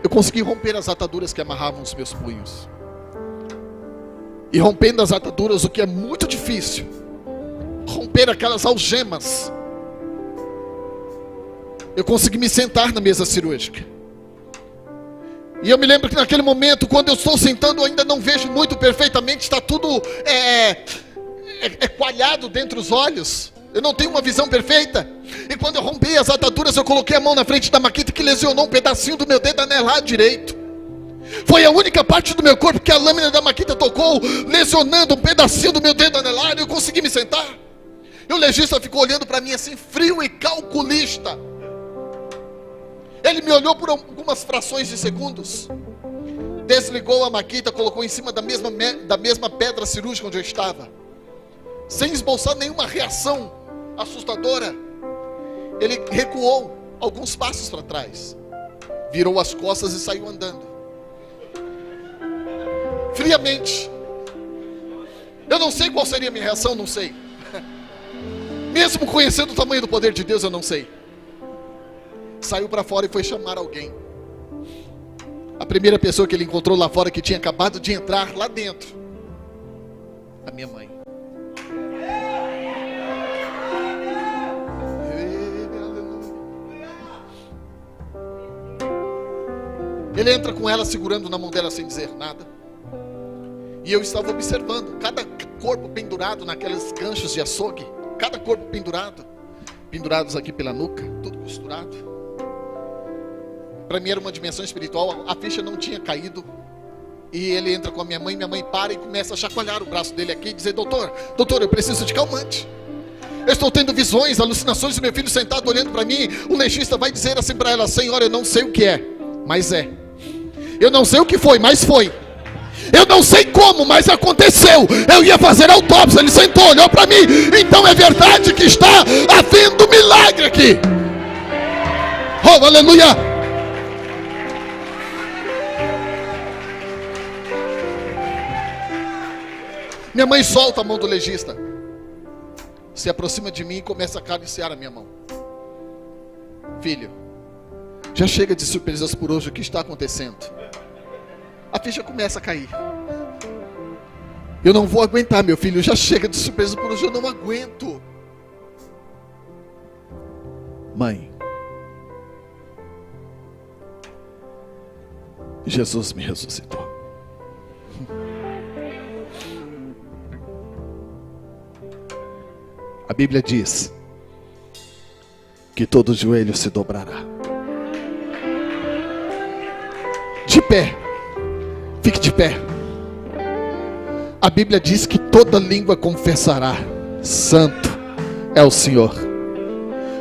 eu consegui romper as ataduras que amarravam os meus punhos. E rompendo as ataduras, o que é muito difícil, romper aquelas algemas, eu consegui me sentar na mesa cirúrgica. E eu me lembro que naquele momento, quando eu estou sentando, eu ainda não vejo muito perfeitamente, está tudo coalhado dentro dos olhos. Eu não tenho uma visão perfeita. E quando eu rompi as ataduras, eu coloquei a mão na frente da Maquita, que lesionou um pedacinho do meu dedo anelar direito. Foi a única parte do meu corpo que a lâmina da Maquita tocou, lesionando um pedacinho do meu dedo anelar, e eu consegui me sentar. E o legista ficou olhando para mim assim, frio e calculista. Ele me olhou por algumas frações de segundos, desligou a Maquita, colocou em cima da mesma pedra cirúrgica onde eu estava, sem esboçar nenhuma reação assustadora. Ele recuou alguns passos para trás, virou as costas e saiu andando, friamente. Eu não sei qual seria a minha reação, não sei. Mesmo conhecendo o tamanho do poder de Deus, eu não sei. Saiu para fora e foi chamar alguém. A primeira pessoa que ele encontrou lá fora, que tinha acabado de entrar lá dentro, a minha mãe. Ele entra com ela segurando na mão dela sem dizer nada. E eu estava observando cada corpo pendurado naqueles ganchos de açougue. Cada corpo pendurados aqui pela nuca, tudo costurado. Para mim era uma dimensão espiritual, a ficha não tinha caído. E ele entra com a minha mãe para e começa a chacoalhar o braço dele aqui e dizer: doutor, eu preciso de calmante. Eu estou tendo visões, alucinações, e meu filho sentado olhando para mim. O legista vai dizer assim para ela: senhora, eu não sei o que é, mas é. Eu não sei o que foi, mas foi. Eu não sei como, mas aconteceu. Eu ia fazer autópsia, ele sentou, olhou para mim. Então é verdade que está havendo milagre aqui. Oh, aleluia. Minha mãe solta a mão do legista, se aproxima de mim e começa a acariciar a minha mão. Filho, já chega de surpresas por hoje, o que está acontecendo? A ficha começa a cair. Eu não vou aguentar, meu filho, já chega de surpresas por hoje, eu não aguento. Mãe, Jesus me ressuscitou. A Bíblia diz que todo joelho se dobrará. De pé, fique de pé. A Bíblia diz que toda língua confessará: santo é o Senhor.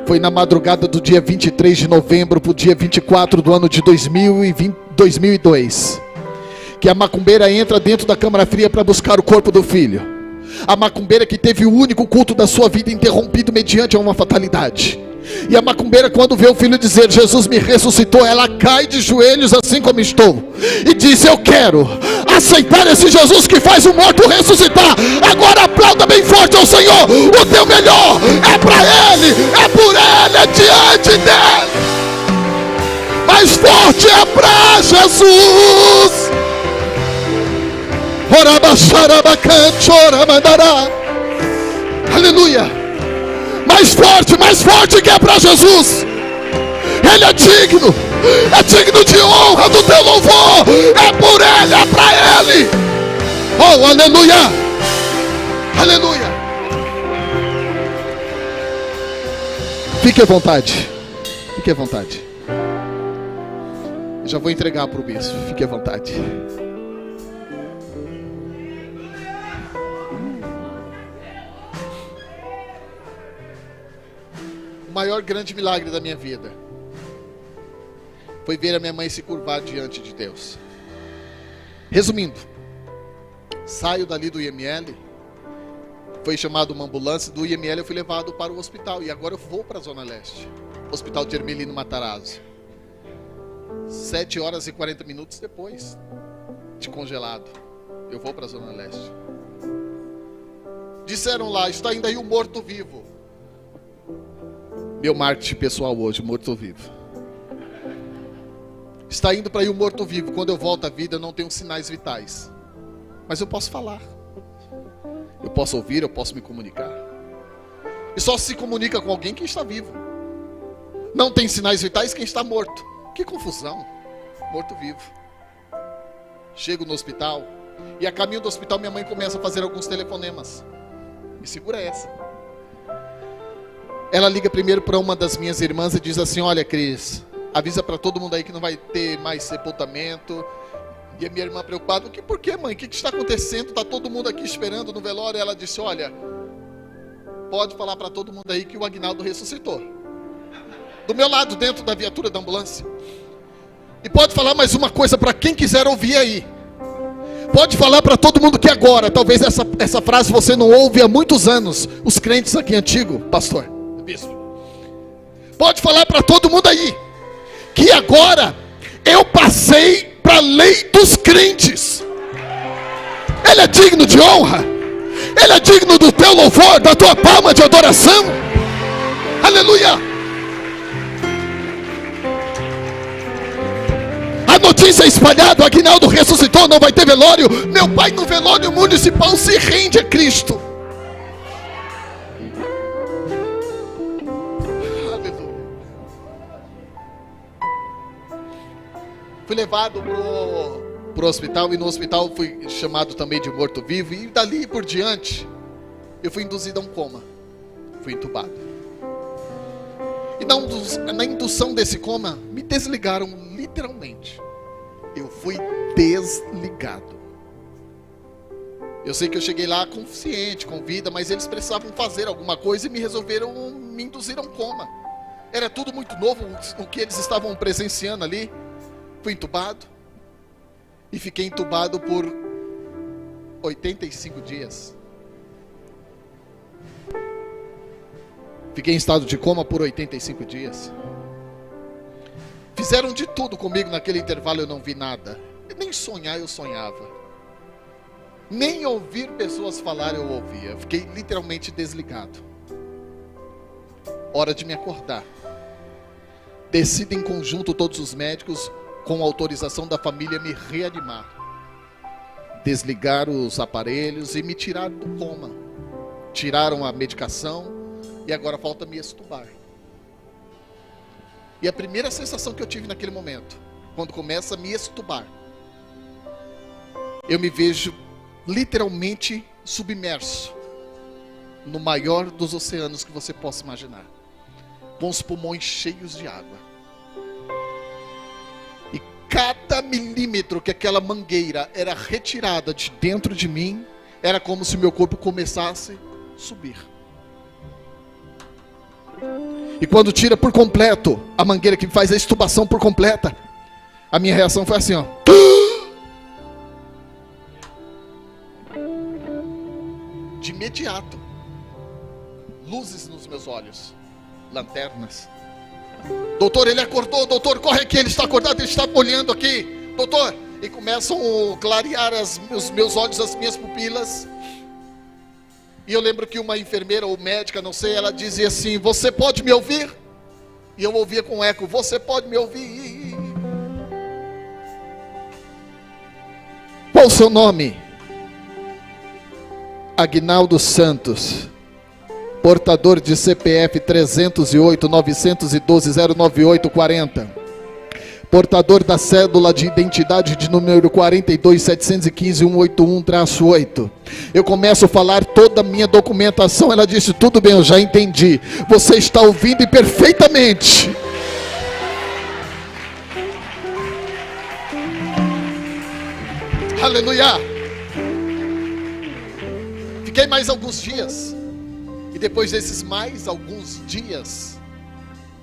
Foi na madrugada do dia 23 de novembro para o dia 24 do ano de 2002 que a macumbeira entra dentro da câmara fria para buscar o corpo do filho. A macumbeira que teve o único culto da sua vida interrompido mediante uma fatalidade. E a macumbeira, quando vê o filho dizer: Jesus me ressuscitou, ela cai de joelhos assim como estou e diz: eu quero aceitar esse Jesus que faz o morto ressuscitar. Agora aplauda bem forte ao Senhor. O teu melhor é para Ele, é por Ele, é diante dEle. Mais forte é para Jesus. Aleluia. Mais forte que é para Jesus. Ele é digno de honra do teu louvor. É por Ele, é para Ele. Oh, aleluia. Aleluia. Fique à vontade. Fique à vontade. Eu já vou entregar para o bispo. Fique à vontade. O maior grande milagre da minha vida foi ver a minha mãe se curvar diante de Deus. Resumindo, Saio dali do IML, foi chamada uma ambulância, do IML eu fui levado para o hospital, e agora eu vou para a Zona Leste, Hospital de Ermelino Matarazzo. 7 horas e 40 minutos depois de congelado, eu vou para a Zona Leste. Disseram lá, está indo aí o morto-vivo. Meu marketing pessoal hoje, morto-vivo. Está indo para aí o morto-vivo. Quando eu volto à vida, eu não tenho sinais vitais. Mas eu posso falar. Eu posso ouvir, eu posso me comunicar. E só se comunica com alguém quem está vivo. Não tem sinais vitais quem está morto. Que confusão. Morto-vivo. Chego no hospital. E a caminho do hospital minha mãe começa a fazer alguns telefonemas. Me segura essa. Ela liga primeiro para uma das minhas irmãs e diz assim: olha, Cris, avisa para todo mundo aí que não vai ter mais sepultamento. E a minha irmã preocupada: por que, mãe? O que está acontecendo? Está todo mundo aqui esperando no velório. Ela disse: olha, pode falar para todo mundo aí que o Aguinaldo ressuscitou. Do meu lado, dentro da viatura da ambulância. E pode falar mais uma coisa para quem quiser ouvir aí. Pode falar para todo mundo que agora, talvez essa frase você não ouve há muitos anos. Os crentes aqui antigos, pastor, bispo. Pode falar para todo mundo aí que agora eu passei para a lei dos crentes. Ele é digno de honra. Ele é digno do teu louvor, da tua palma de adoração. Aleluia. A notícia é espalhada: o Aguinaldo ressuscitou, não vai ter velório. Meu pai no velório municipal se rende a Cristo. Aleluia. Fui levado pro hospital, e no hospital fui chamado também de morto-vivo. E dali por diante eu fui induzido a um coma. Fui entubado. E na indução desse coma me desligaram literalmente. Eu fui desligado. Eu sei que eu cheguei lá consciente, com vida, mas eles precisavam fazer alguma coisa e me induziram a um coma. Era tudo muito novo o que eles estavam presenciando ali. Fui entubado e fiquei entubado por 85 dias. Fiquei em estado de coma por 85 dias. Fizeram de tudo comigo naquele intervalo, eu não vi nada. Nem sonhar eu sonhava. Nem ouvir pessoas falar eu ouvia. Fiquei literalmente desligado. Hora de me acordar. Decidem em conjunto todos os médicos, com autorização da família, me reanimar. Desligar os aparelhos e me tirar do coma. Tiraram a medicação e agora falta me extubar. E a primeira sensação que eu tive naquele momento, quando começa a me extubar, eu me vejo literalmente submerso no maior dos oceanos que você possa imaginar, com os pulmões cheios de água. E cada milímetro que aquela mangueira era retirada de dentro de mim, era como se meu corpo começasse a subir. E quando tira por completo a mangueira, que faz a extubação por completa, a minha reação foi assim, ó. De imediato, luzes nos meus olhos, lanternas. Doutor, ele acordou, doutor, corre aqui, ele está acordado, ele está olhando aqui, doutor. E começam a clarear os meus olhos, as minhas pupilas. E eu lembro que uma enfermeira ou médica, não sei, ela dizia assim: você pode me ouvir? E eu ouvia com eco: você pode me ouvir? Qual o seu nome? Aguinaldo Santos, portador de CPF 308-912-09840, portador da cédula de identidade de número 42.715.181-8. Eu começo a falar toda a minha documentação. Ela disse: tudo bem, eu já entendi. Você está ouvindo perfeitamente. Aleluia. Fiquei mais alguns dias. E depois desses mais alguns dias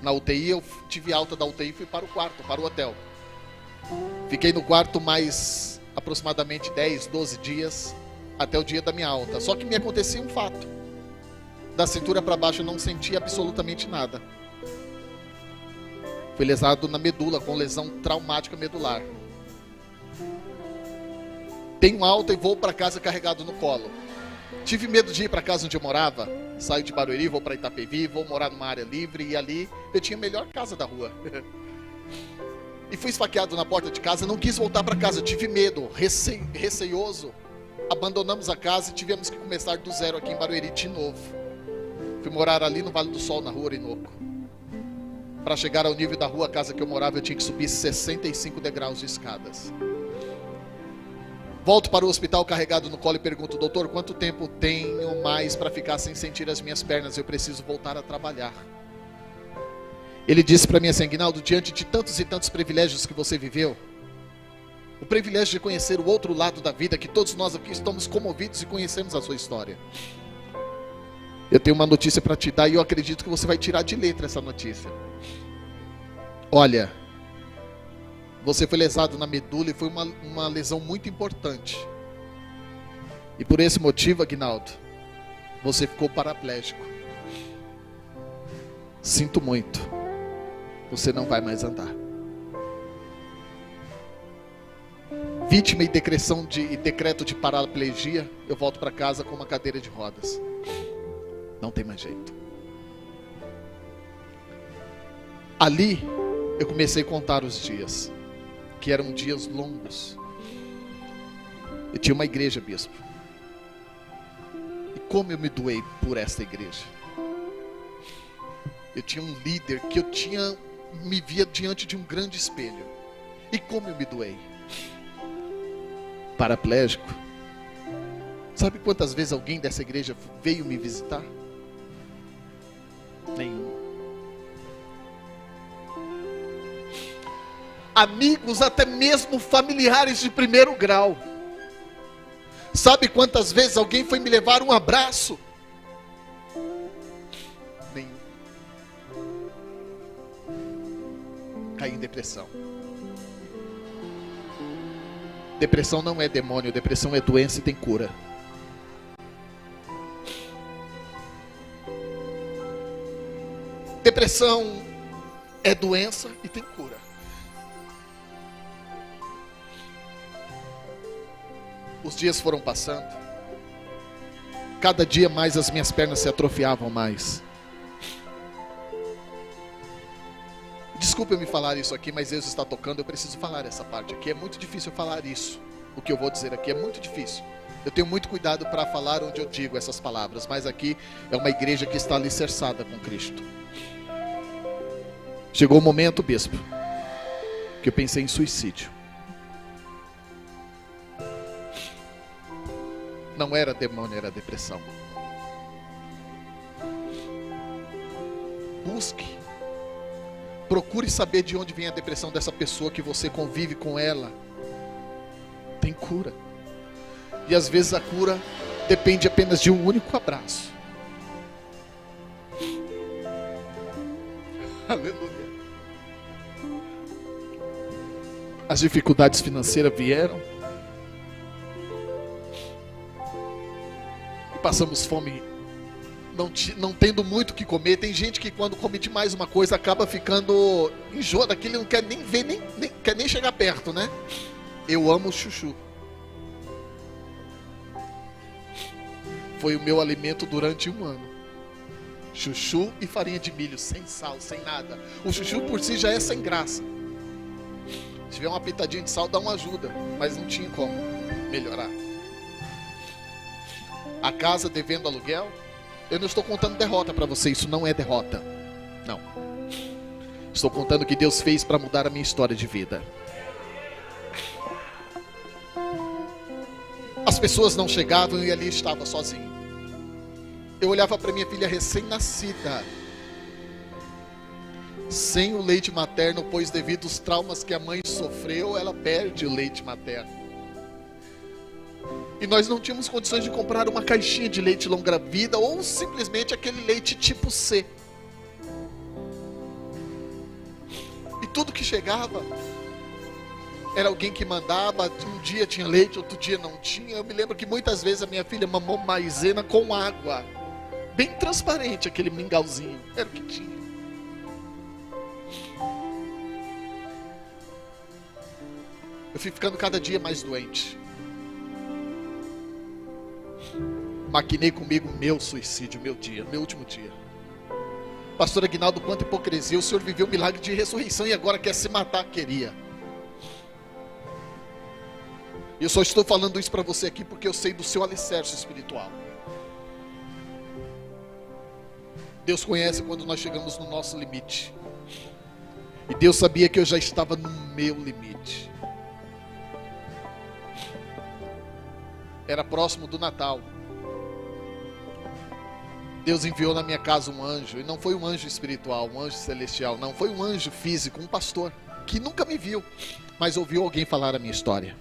na UTI, eu tive alta da UTI e fui para o quarto, para o hotel. Fiquei no quarto mais aproximadamente 10, 12 dias. até o dia da minha alta. Só que me acontecia um fato: da cintura para baixo eu não sentia absolutamente nada. Fui lesado na medula, com lesão traumática medular. Tenho alta e vou para casa carregado no colo. Tive medo de ir para casa onde eu morava. Saio de Barueri, vou para Itapevi, vou morar numa área livre, e ali eu tinha a melhor casa da rua. E fui esfaqueado na porta de casa, não quis voltar para casa, tive medo, receioso. Abandonamos a casa e tivemos que começar do zero aqui em Barueri de novo. Fui morar ali no Vale do Sol, na rua Orinoco. Para chegar ao nível da rua, a casa que eu morava, eu tinha que subir 65 degraus de escadas. Volto para o hospital carregado no colo e pergunto: doutor, quanto tempo tenho mais para ficar sem sentir as minhas pernas? Eu preciso voltar a trabalhar. Ele disse para mim assim: Aguinaldo, diante de tantos e tantos privilégios que você viveu, o privilégio de conhecer o outro lado da vida, que todos nós aqui estamos comovidos e conhecemos a sua história, eu tenho uma notícia para te dar, e eu acredito que você vai tirar de letra essa notícia. Olha, você foi lesado na medula e foi uma lesão muito importante. E por esse motivo, Aguinaldo, você ficou paraplégico. Sinto muito. Você não vai mais andar. Vítima e decreto de paraplegia, eu volto para casa com uma cadeira de rodas. Não tem mais jeito. Ali, eu comecei a contar os dias, que eram dias longos. Eu tinha uma igreja, bispo. E como eu me doei por esta igreja. Eu tinha um líder que me via diante de um grande espelho. E como eu me doei. Paraplégico. Sabe quantas vezes alguém dessa igreja veio me visitar? Nenhum. Amigos, até mesmo familiares de primeiro grau. Sabe quantas vezes alguém foi me levar um abraço? Nenhum. Caí em depressão. Depressão não é demônio, depressão é doença e tem cura. Depressão é doença e tem cura. Os dias foram passando. Cada dia mais as minhas pernas se atrofiavam mais. Desculpa eu me falar isso aqui, mas Deus está tocando, eu preciso falar essa parte aqui. É muito difícil falar isso. O que eu vou dizer aqui é muito difícil. Eu tenho muito cuidado para falar onde eu digo essas palavras, mas aqui é uma igreja que está alicerçada com Cristo. Chegou o momento, bispo, que eu pensei em suicídio. Não era demônio, era depressão. Busque. Procure saber de onde vem a depressão dessa pessoa que você convive com ela. Tem cura. E às vezes a cura depende apenas de um único abraço. Aleluia. As dificuldades financeiras vieram. Passamos fome, não tendo muito o que comer. Tem gente que quando come demais uma coisa acaba ficando enjoa daquilo, não quer nem ver, nem quer nem chegar perto, né? Eu amo chuchu. Foi o meu alimento durante um ano. Chuchu e farinha de milho, sem sal, sem nada. O chuchu por si já é sem graça. Se tiver uma pitadinha de sal, dá uma ajuda, mas não tinha como melhorar. A casa devendo aluguel. Eu não estou contando derrota para você. Isso não é derrota. Não. Estou contando o que Deus fez para mudar a minha história de vida. As pessoas não chegavam e ali estava sozinho. Eu olhava para minha filha recém-nascida, sem o leite materno, pois devido aos traumas que a mãe sofreu, ela perde o leite materno. E nós não tínhamos condições de comprar uma caixinha de leite longa-vida ou simplesmente aquele leite tipo C. E tudo que chegava Era alguém que mandava, um dia tinha leite, outro dia não tinha. Eu me lembro que muitas vezes a minha filha mamou maisena com água. Bem transparente aquele mingauzinho. Era o que tinha. Eu fui ficando cada dia mais doente. Maquinei comigo meu suicídio, meu último dia. Pastor Aguinaldo, quanta hipocrisia. O Senhor viveu um milagre de ressurreição e agora quer se matar, queria. E eu só estou falando isso para você aqui porque eu sei do seu alicerce espiritual. Deus conhece quando nós chegamos no nosso limite. E Deus sabia que eu já estava no meu limite. Era próximo do Natal. Deus enviou na minha casa um anjo. E não foi um anjo espiritual, um anjo celestial. Não, foi um anjo físico, um pastor. Que nunca me viu, mas ouviu alguém falar a minha história.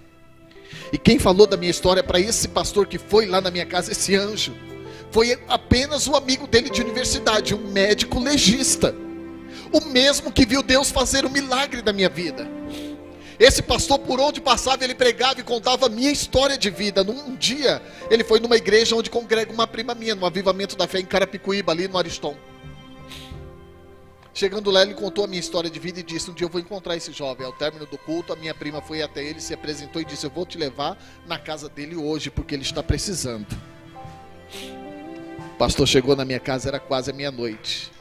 E quem falou da minha história para esse pastor que foi lá na minha casa, esse anjo, foi apenas o amigo dele de universidade, um médico legista. O mesmo que viu Deus fazer o milagre da minha vida. Esse pastor, por onde passava, ele pregava e contava a minha história de vida. Num dia, ele foi numa igreja onde congrega uma prima minha, no Avivamento da Fé em Carapicuíba, ali no Ariston. Chegando lá, ele contou a minha história de vida e disse: um dia eu vou encontrar esse jovem. Ao término do culto, a minha prima foi até ele, se apresentou e disse: eu vou te levar na casa dele hoje, porque ele está precisando. O pastor chegou na minha casa, era quase a meia-noite.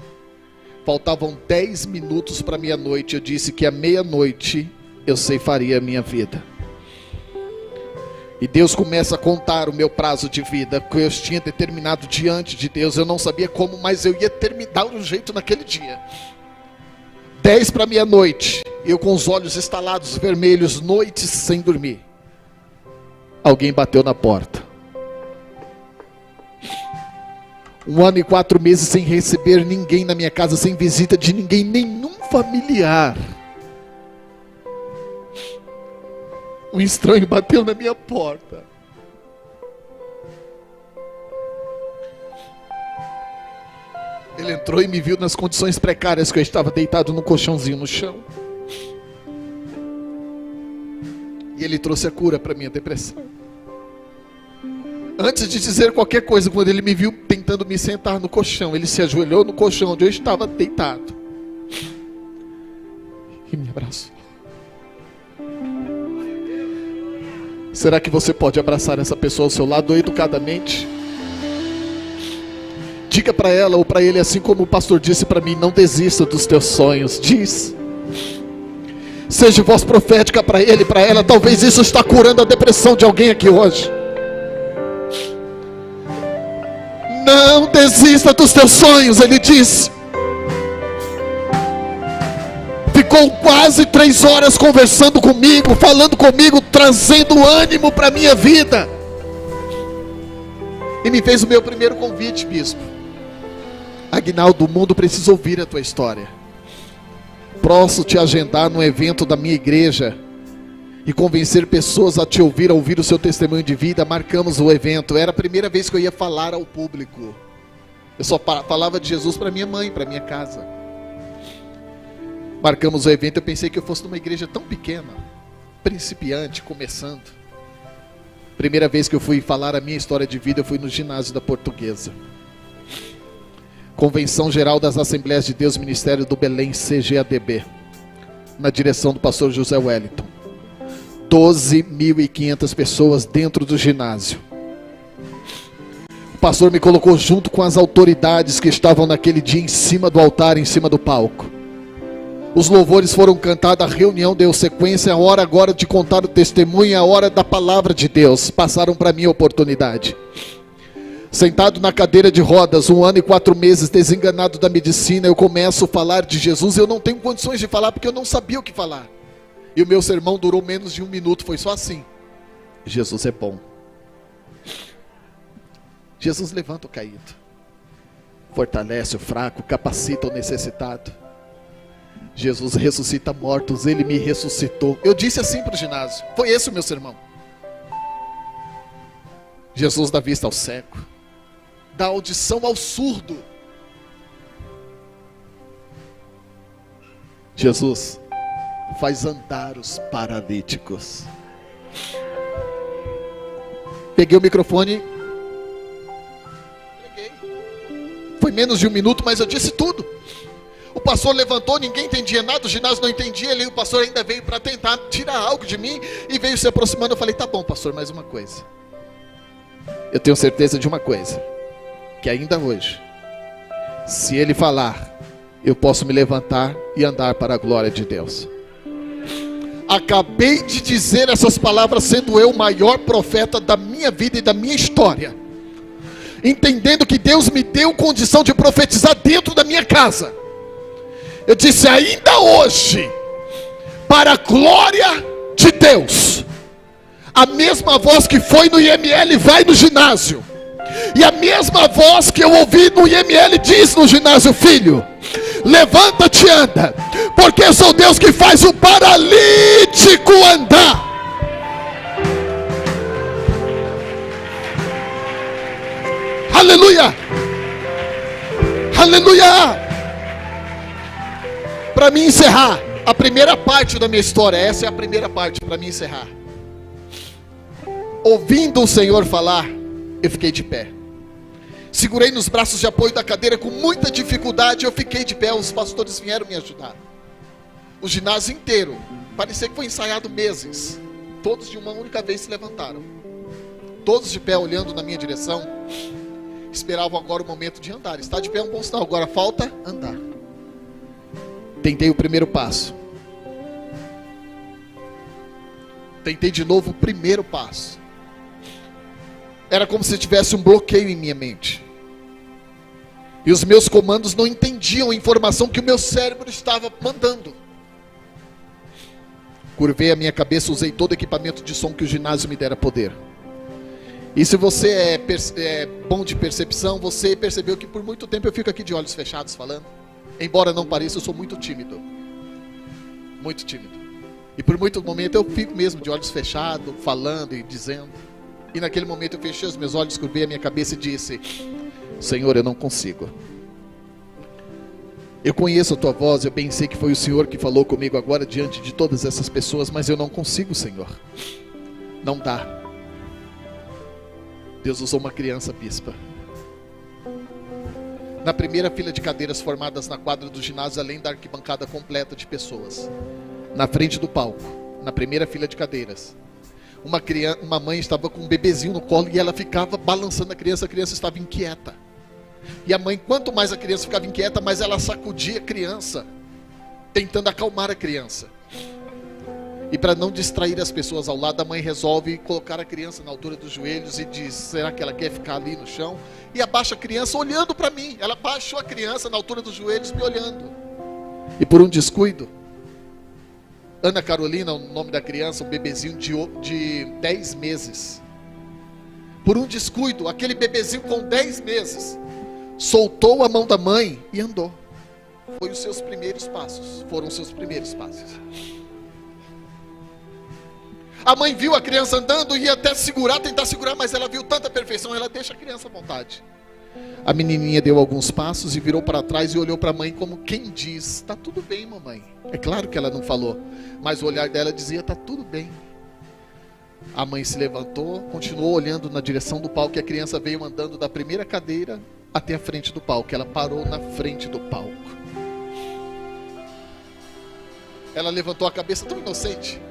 Faltavam 10 minutos para meia-noite. Eu disse que à meia-noite eu ceifaria a minha vida. E Deus começa a contar o meu prazo de vida, que eu tinha determinado diante de Deus. Eu não sabia como, mas eu ia dar um jeito naquele dia. 10 para meia-noite, eu com os olhos estalados, vermelhos, noites sem dormir. Alguém bateu na porta. 1 ano e 4 meses sem receber ninguém na minha casa, sem visita de ninguém, nenhum familiar. Um estranho bateu na minha porta. Ele entrou e me viu nas condições precárias que eu estava deitado no colchãozinho no chão. E ele trouxe a cura para minha depressão. Antes de dizer qualquer coisa, quando ele me viu tentando me sentar no colchão, ele se ajoelhou no colchão onde eu estava deitado e me abraçou. Será que você pode abraçar essa pessoa ao seu lado educadamente? Diga para ela ou para ele, assim como o pastor disse para mim: não desista dos teus sonhos. Diz. Seja voz profética para ele e para ela. Talvez isso está curando a depressão de alguém aqui hoje. Não desista dos teus sonhos, ele disse. Ficou quase 3 horas conversando comigo, falando comigo, trazendo ânimo para a minha vida. E me fez o meu primeiro convite, bispo. Aguinaldo, o mundo precisa ouvir a tua história. Posso te agendar num evento da minha igreja e convencer pessoas a te ouvir, a ouvir o seu testemunho de vida. Marcamos o evento. Era a primeira vez que eu ia falar ao público. Eu só falava de Jesus para minha mãe, para minha casa. Marcamos o evento. Eu pensei que eu fosse numa igreja tão pequena, principiante, começando. Primeira vez que eu fui falar a minha história de vida, eu fui no ginásio da Portuguesa. Convenção Geral das Assembleias de Deus, Ministério do Belém, CGADB, na direção do pastor José Wellington. 12.500 pessoas dentro do ginásio. O pastor me colocou junto com as autoridades que estavam naquele dia em cima do altar, em cima do palco. Os louvores foram cantados, a reunião deu sequência, a hora agora de contar o testemunho, a hora da palavra de Deus. Passaram para mim a oportunidade. Sentado na cadeira de rodas, 1 ano e 4 meses, desenganado da medicina, eu começo a falar de Jesus. Eu não tenho condições de falar porque eu não sabia o que falar. E o meu sermão durou menos de 1 minuto, foi só assim. Jesus é bom. Jesus levanta o caído, fortalece o fraco, capacita o necessitado. Jesus ressuscita mortos, ele me ressuscitou. Eu disse assim para o ginásio, foi esse o meu sermão. Jesus dá vista ao cego, dá audição ao surdo. Jesus faz andar os paralíticos. Peguei o microfone, preguei. Foi menos de 1 minuto, mas eu disse tudo. O pastor levantou, ninguém entendia nada, o ginásio não entendia, o pastor ainda veio para tentar tirar algo de mim, e veio se aproximando. Eu falei, tá bom, pastor, mais uma coisa. Eu tenho certeza de uma coisa, que ainda hoje, se ele falar, eu posso me levantar e andar para a glória de Deus. Acabei de dizer essas palavras sendo eu o maior profeta da minha vida e da minha história, entendendo que Deus me deu condição de profetizar dentro da minha casa. Eu disse, ainda hoje, para a glória de Deus, a mesma voz que foi no IML vai no ginásio, e a mesma voz que eu ouvi no IML diz no ginásio, filho, levanta-te e anda, porque eu sou Deus que faz o paralítico andar. Aleluia, aleluia. Para mim encerrar a primeira parte da minha história, essa é a primeira parte para mim encerrar. Ouvindo o Senhor falar, eu fiquei de pé. Segurei nos braços de apoio da cadeira com muita dificuldade, eu fiquei de pé, os pastores vieram me ajudar. O ginásio inteiro, parecia que foi ensaiado meses. Todos de uma única vez se levantaram. Todos de pé olhando na minha direção. Esperavam agora o momento de andar. Estar de pé é um bom sinal, agora falta andar. Tentei o primeiro passo. Tentei de novo o primeiro passo. Era como se tivesse um bloqueio em minha mente. E os meus comandos não entendiam a informação que o meu cérebro estava mandando. Curvei a minha cabeça, usei todo o equipamento de som que o ginásio me dera poder. E se você é bom de percepção, você percebeu que por muito tempo eu fico aqui de olhos fechados falando. Embora não pareça, eu sou muito tímido. Muito tímido. E por muito momento eu fico mesmo de olhos fechados, falando e dizendo. E naquele momento eu fechei os meus olhos, curvei a minha cabeça e disse, Senhor, eu não consigo. Eu conheço a tua voz, eu bem sei que foi o Senhor que falou comigo agora diante de todas essas pessoas, mas eu não consigo, Senhor. Não dá. Deus usou uma criança, bispa. Na primeira fila de cadeiras formadas na quadra do ginásio, além da arquibancada completa de pessoas. Na frente do palco, na primeira fila de cadeiras, uma mãe estava com um bebezinho no colo e ela ficava balançando a criança estava inquieta. E a mãe, quanto mais a criança ficava inquieta, mais ela sacudia a criança, tentando acalmar a criança. E para não distrair as pessoas ao lado, a mãe resolve colocar a criança na altura dos joelhos e diz, será que ela quer ficar ali no chão? E abaixa a criança olhando para mim. Ela abaixou a criança na altura dos joelhos me olhando. E por um descuido, Ana Carolina, o nome da criança, um bebezinho de 10 meses. Por um descuido, aquele bebezinho com 10 meses, soltou a mão da mãe e andou. Foram os seus primeiros passos. A mãe viu a criança andando e ia até tentar segurar, mas ela viu tanta perfeição, ela deixa a criança à vontade. A menininha deu alguns passos e virou para trás e olhou para a mãe como quem diz, tá tudo bem, mamãe. É claro que ela não falou, mas o olhar dela dizia, tá tudo bem. A mãe se levantou, continuou olhando na direção do palco e a criança veio andando da primeira cadeira até a frente do palco. Ela parou na frente do palco. Ela levantou a cabeça tão inocente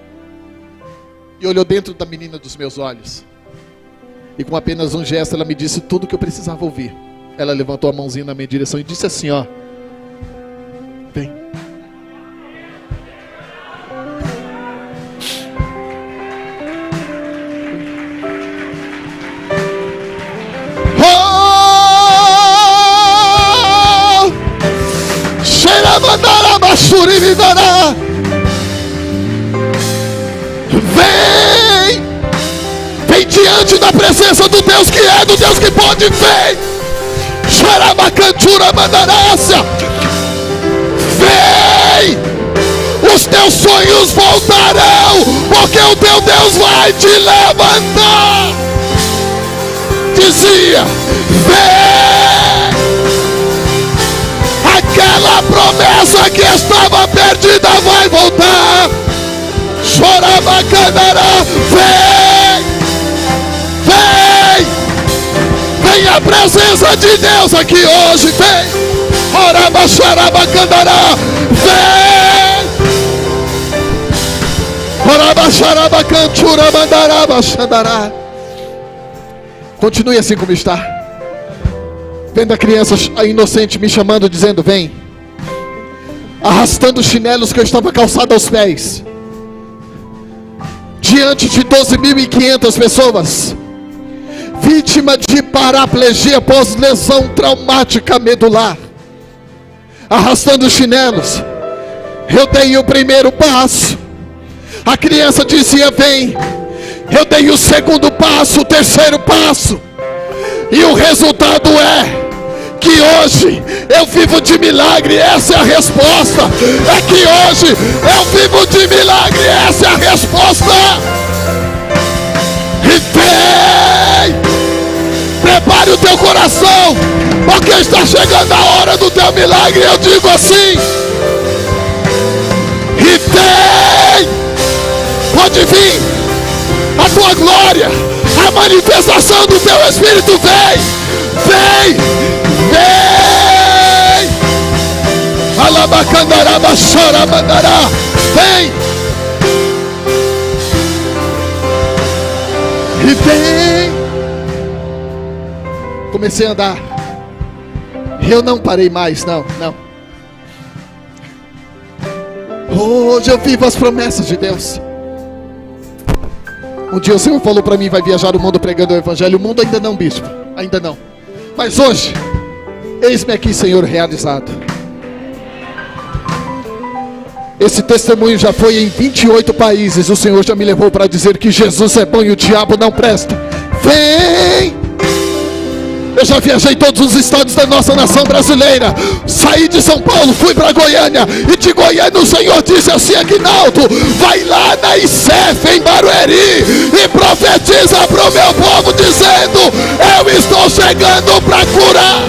e olhou dentro da menina dos meus olhos. E com apenas um gesto ela me disse tudo o que eu precisava ouvir. Ela levantou a mãozinha na minha direção e disse assim, ó, vem. Oh! Xeramandara Bashuri Vidara. Vem diante da presença do Deus que é, do Deus que pode, vem. Xarabacantura Mandarácia. Vem. Os teus sonhos voltarão, porque o teu Deus vai te levantar. Dizia, vem. Aquela promessa que estava perdida vai voltar. Chorabacandará, vem, vem, vem a presença de Deus aqui hoje, vem. Orabaxarabacandará, vem. Orabaxarabacanturabandarabaxandará. Continue assim como está. Vendo a criança inocente me chamando, dizendo: vem. Arrastando os chinelos que eu estava calçado aos pés. Diante de 12.500 pessoas. Vítima de paraplegia pós-lesão traumática medular. Arrastando os chinelos. Eu dei o primeiro passo. A criança dizia: vem. Eu dei o segundo passo, o terceiro passo. E o resultado é que hoje eu vivo de milagre. Essa é a resposta. É que hoje eu vivo de milagre. Essa é a resposta. E vem. Prepare o teu coração, porque está chegando a hora do teu milagre. Eu digo assim. E vem. Pode vir a tua glória, a manifestação do teu Espírito. Vem, vem, vem. Alabacandará, baixara, mandará. Vem. E vem. Comecei a andar. Eu não parei mais, não. Hoje eu vivo as promessas de Deus. Um dia o Senhor falou para mim: vai viajar o mundo pregando o Evangelho. O mundo ainda não, bispo, ainda não. Mas hoje, eis-me aqui, Senhor, realizado. Esse testemunho já foi em 28 países. O Senhor já me levou para dizer que Jesus é bom e o diabo não presta. Vem! Eu já viajei todos os estados da nossa nação brasileira. Saí de São Paulo, fui para Goiânia. E de Goiânia o Senhor disse assim: Aguinaldo, vai lá na ICEF, em Barueri, e profetiza para o meu povo, dizendo: eu estou chegando para curar.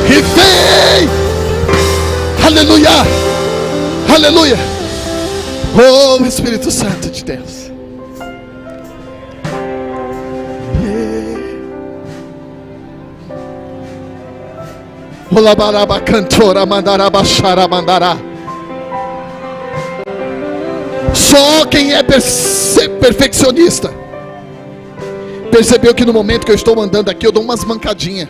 E vem. Aleluia, aleluia. Oh, Espírito Santo de Deus. Olabaraba cantora mandaraba xaramandará. Só quem é perfeccionista percebeu que no momento que eu estou andando aqui eu dou umas mancadinhas.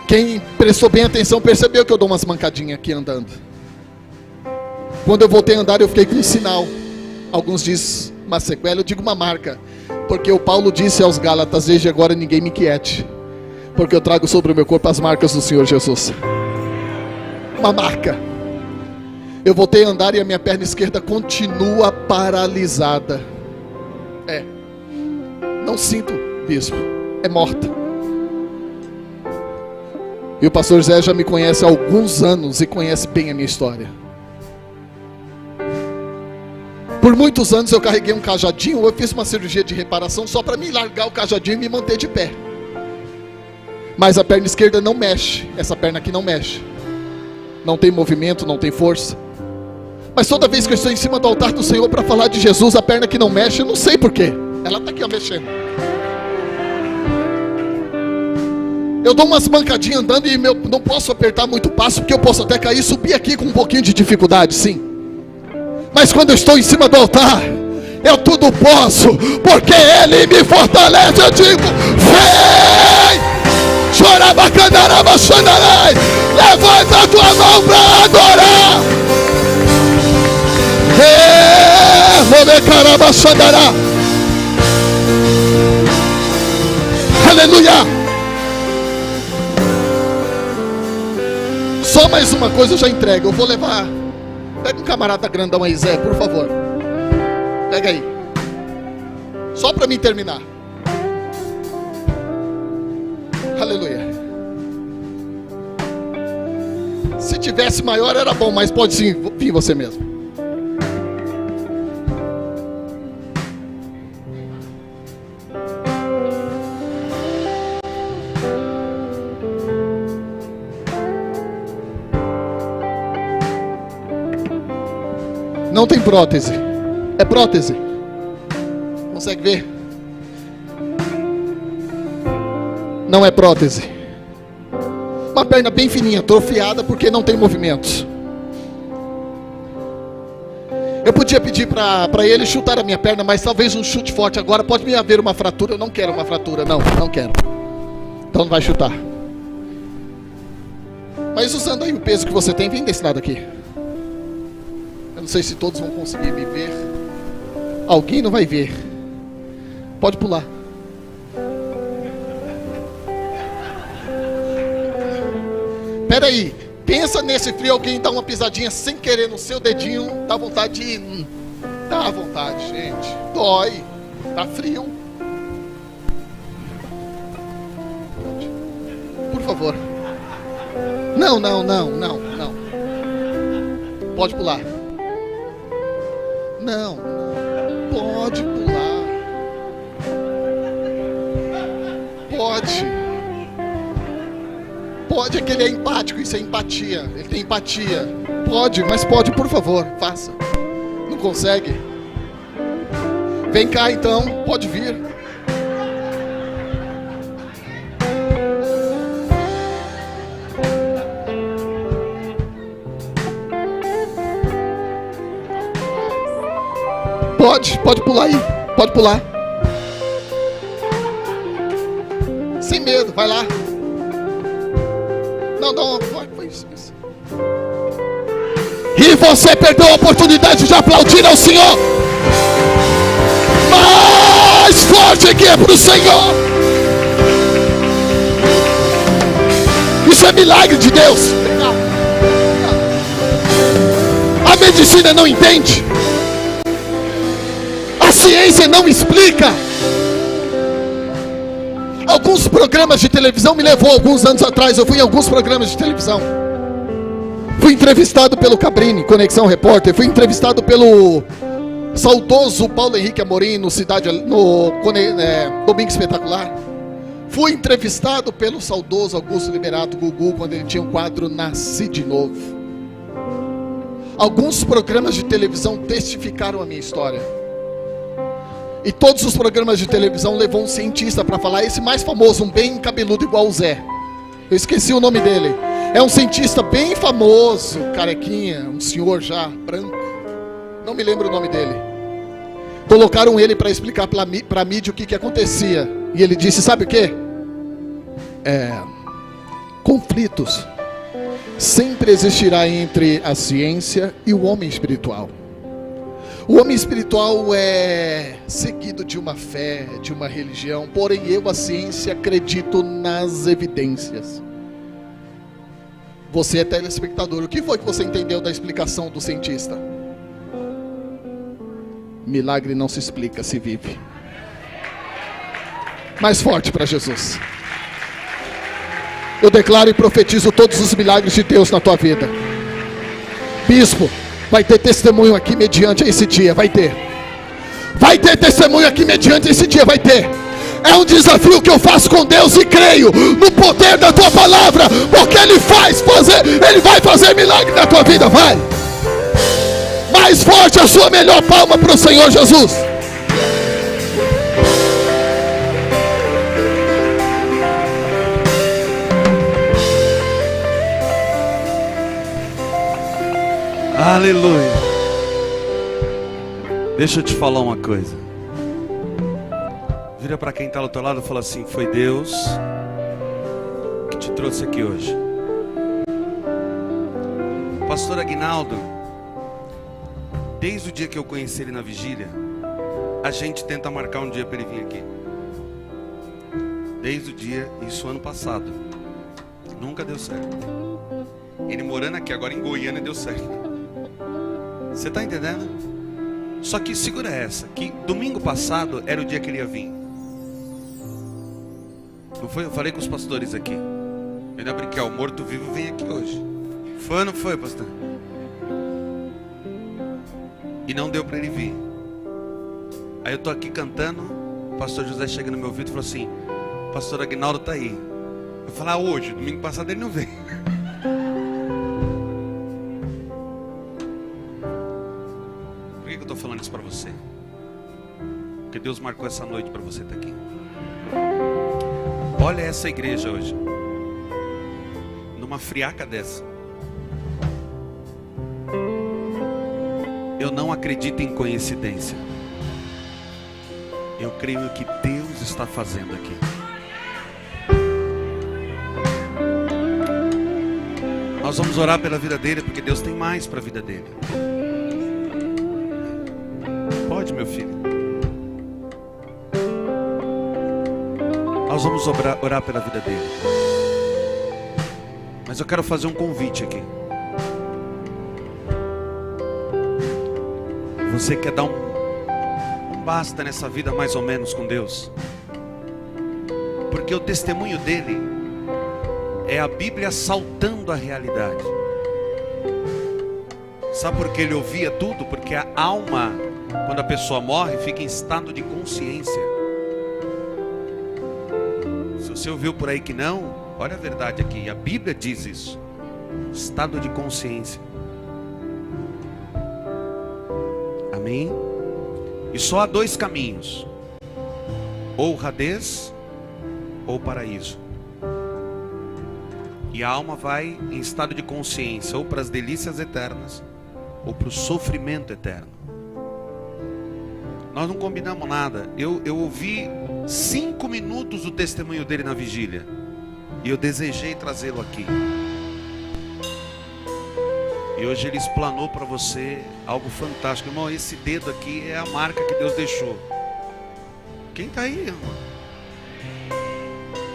Quem prestou bem atenção percebeu que eu dou umas mancadinhas aqui andando. Quando eu voltei a andar eu fiquei com um sinal. Alguns dizem uma sequela, eu digo uma marca. Porque o Paulo disse aos Gálatas: desde agora ninguém me inquiete, porque eu trago sobre o meu corpo as marcas do Senhor Jesus. Uma marca. Eu voltei a andar e a minha perna esquerda continua paralisada. Não sinto, bispo. É morta. E o pastor Zé já me conhece há alguns anos e conhece bem a minha história. Por muitos anos eu carreguei um cajadinho. Eu fiz uma cirurgia de reparação só para me largar o cajadinho e me manter de pé. Mas a perna esquerda não mexe. Essa perna aqui não mexe. Não tem movimento, não tem força. Mas toda vez que eu estou em cima do altar do Senhor para falar de Jesus, a perna que não mexe, eu não sei porquê. Ela está aqui, ó, mexendo. Eu dou umas mancadinhas andando e não posso apertar muito o passo, porque eu posso até cair e subir aqui com um pouquinho de dificuldade, sim. Mas quando eu estou em cima do altar, eu tudo posso, porque Ele me fortalece. Eu digo: vem! Chorabacanarabaxandarai. Levanta a tua mão para adorar. Momecarabaxandará. Aleluia. Só mais uma coisa eu já entrego. Eu vou levar. Pega um camarada grandão aí, Zé, por favor. Pega aí. Só para mim terminar. Aleluia. Se tivesse maior era bom, mas pode sim vir você mesmo. Não tem prótese. É prótese. Consegue ver? Não é prótese. Uma perna bem fininha, atrofiada porque não tem movimentos. Eu podia pedir para ele chutar a minha perna, mas talvez um chute forte agora pode me haver uma fratura. Eu não quero uma fratura, não quero. Então não vai chutar. Mas usando aí o peso que você tem, vem desse lado aqui. Eu não sei se todos vão conseguir me ver. Alguém não vai ver. Pode pular. Pera aí. Pensa nesse frio, alguém dá uma pisadinha sem querer no seu dedinho. Dá vontade de... Dá vontade, gente. Dói. Tá frio. Por favor. Não. Pode pular. Não. Pode pular. Pode, é que ele é empático, isso é empatia. Ele tem empatia. Pode, mas pode, por favor, faça. Não consegue? Vem cá então, pode vir. Pode pular aí, pode pular. Sem medo, vai lá. Não, foi isso. E você perdeu a oportunidade de aplaudir ao Senhor. Mais forte que é para o Senhor. Isso é milagre de Deus. A medicina não entende. A ciência não explica. Alguns programas de televisão me levou alguns anos atrás. Eu fui em alguns programas de televisão. Fui entrevistado pelo Cabrini, Conexão Repórter. Fui entrevistado pelo saudoso Paulo Henrique Amorim no Domingo Espetacular. Fui entrevistado pelo saudoso Augusto Liberato Gugu quando ele tinha um quadro Nasci de Novo. Alguns programas de televisão testificaram a minha história. E todos os programas de televisão levou um cientista para falar. Esse mais famoso, um bem cabeludo igual o Zé. Eu esqueci o nome dele. É um cientista bem famoso, carequinha, um senhor já, branco. Não me lembro o nome dele. Colocaram ele para explicar para a mídia o que acontecia. E ele disse, sabe o quê? Conflitos sempre existirá entre a ciência e o homem espiritual. O homem espiritual é seguido de uma fé, de uma religião, porém eu, a ciência, acredito nas evidências. Você é telespectador, o que foi que você entendeu da explicação do cientista? Milagre não se explica, se vive. Mais forte para Jesus. Eu declaro e profetizo todos os milagres de Deus na tua vida. Bispo, vai ter testemunho aqui mediante esse dia, vai ter. Vai ter testemunho aqui mediante esse dia, vai ter. É um desafio que eu faço com Deus e creio no poder da tua palavra, porque Ele vai fazer milagre na tua vida, vai. Mais forte a sua melhor palma para o Senhor Jesus. Aleluia. Deixa eu te falar uma coisa. Vira para quem está ao teu lado e fala assim: foi Deus que te trouxe aqui hoje. Pastor Aguinaldo, desde o dia que eu conheci ele na vigília, a gente tenta marcar um dia para ele vir aqui. Desde o dia, isso ano passado, nunca deu certo. Ele morando aqui, agora em Goiânia, deu certo. Você está entendendo? Só que segura essa, que domingo passado era o dia que ele ia vir. Não foi? Eu falei com os pastores aqui. Eu ainda brinquei, o morto-vivo vem aqui hoje. Foi ou não foi, pastor? E não deu para ele vir. Aí eu tô aqui cantando, o pastor José chega no meu ouvido e falou assim: pastor Aguinaldo tá aí. Eu falei, hoje, domingo passado ele não veio. estou falando isso para você? Porque Deus marcou essa noite para você estar aqui. Olha essa igreja hoje, numa friaca dessa. Eu não acredito em coincidência. Eu creio no que Deus está fazendo aqui. Nós vamos orar pela vida dele, porque Deus tem mais para a vida dele. Pode, meu filho. Nós vamos orar pela vida dele. Mas eu quero fazer um convite aqui. Você quer dar um basta nessa vida mais ou menos com Deus? Porque o testemunho dele é a Bíblia saltando a realidade. Sabe por que ele ouvia tudo? Porque a alma, quando a pessoa morre, fica em estado de consciência. Se você ouviu por aí que não, olha a verdade aqui, a Bíblia diz isso. Estado de consciência. Amém? E só há dois caminhos: ou Hades ou paraíso. E a alma vai em estado de consciência ou para as delícias eternas ou para o sofrimento eterno. Nós não combinamos nada. Eu ouvi 5 minutos do testemunho dele na vigília e eu desejei trazê-lo aqui. E hoje ele explanou para você algo fantástico. Irmão, esse dedo aqui é a marca que Deus deixou. Quem está aí, irmão?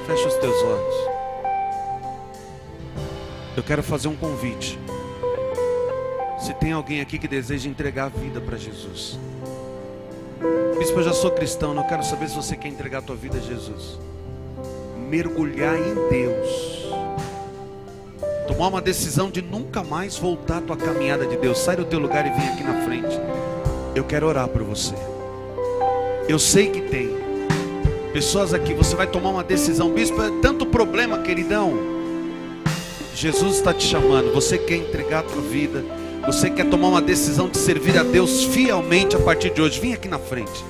Fecha os teus olhos. Eu quero fazer um convite. Se tem alguém aqui que deseja entregar a vida para Jesus. Bispo, eu já sou cristão, não quero saber se você quer entregar a tua vida a Jesus. Mergulhar em Deus. Tomar uma decisão de nunca mais voltar a tua caminhada de Deus. Sai do teu lugar e vem aqui na frente. Eu quero orar por você. Eu sei que tem pessoas aqui, você vai tomar uma decisão. Bispo, é tanto problema, queridão. Jesus está te chamando. Você quer entregar a tua vida, você quer tomar uma decisão de servir a Deus fielmente a partir de hoje. Vem aqui na frente.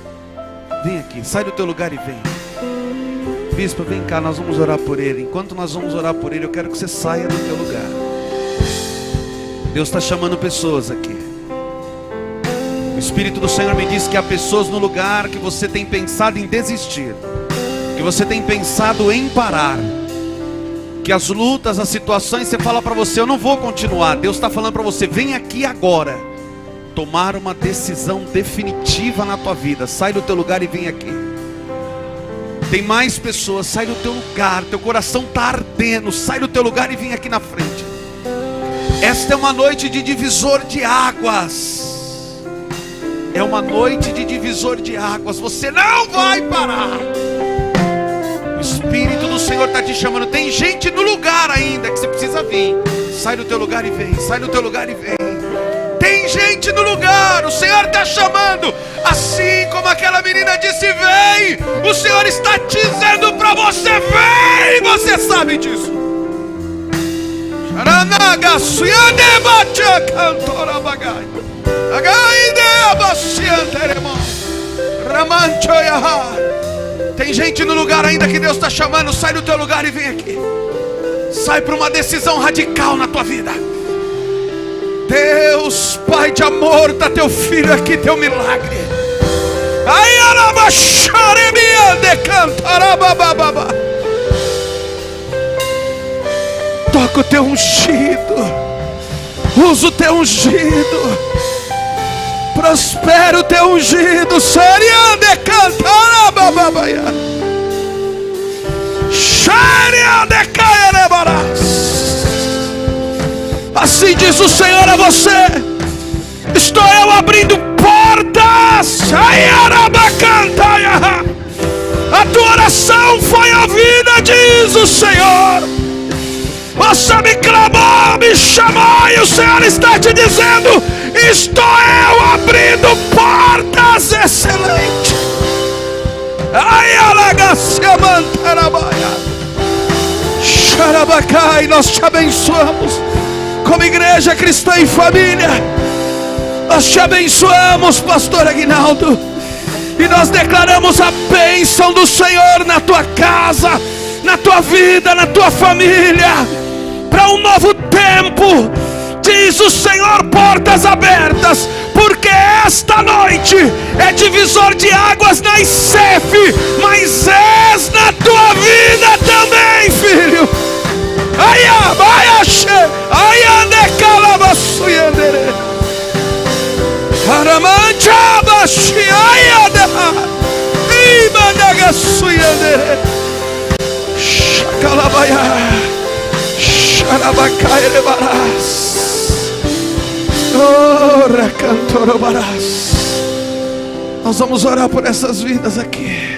Vem aqui, sai do teu lugar e vem. Bispo, vem cá, nós vamos orar por ele. Enquanto nós vamos orar por ele, eu quero que você saia do teu lugar. Deus está chamando pessoas aqui. O Espírito do Senhor me diz que há pessoas no lugar que você tem pensado em desistir, que você tem pensado em parar, que as lutas, as situações, você fala para você, eu não vou continuar. Deus está falando para você, vem aqui agora tomar uma decisão definitiva na tua vida. Sai do teu lugar e vem aqui. Tem mais pessoas, sai do teu lugar, teu coração está ardendo, sai do teu lugar e vem aqui na frente. Esta é uma noite de divisor de águas. É uma noite de divisor de águas. Você não vai parar. O Espírito do Senhor está te chamando. Tem gente no lugar ainda que você precisa vir. Sai do teu lugar e vem, sai do teu lugar e vem. Tem gente no lugar, o Senhor está chamando. Assim como aquela menina disse, vem. O Senhor está dizendo para você, vem. Você sabe disso. Tem gente no lugar ainda que Deus está chamando. Sai do teu lugar e vem aqui. Sai para uma decisão radical na tua vida. Deus, Pai de amor, está teu filho aqui, teu milagre. Toca o teu ungido. Usa o teu ungido. Prospera o teu ungido. Assim diz o Senhor a você: estou eu abrindo portas. A tua oração foi ouvida, diz o Senhor. Você me clamou, me chamou, e o Senhor está te dizendo: estou eu abrindo portas excelentes. Nós te abençoamos como igreja cristã em família. Nós te abençoamos, pastor Aguinaldo, e nós declaramos a bênção do Senhor na tua casa, na tua vida, na tua família, para um novo tempo. Diz o Senhor, portas abertas, porque esta noite é divisor de águas na ICEF, mas és na tua vida também, filho. Aia, vai ache, aia de calabassu yandere, aramancha bashi aia de imanagassu yandere, shakalabaya, sharabakai rebaras. Oh, Recantorobarás. Nós vamos orar por essas vidas aqui.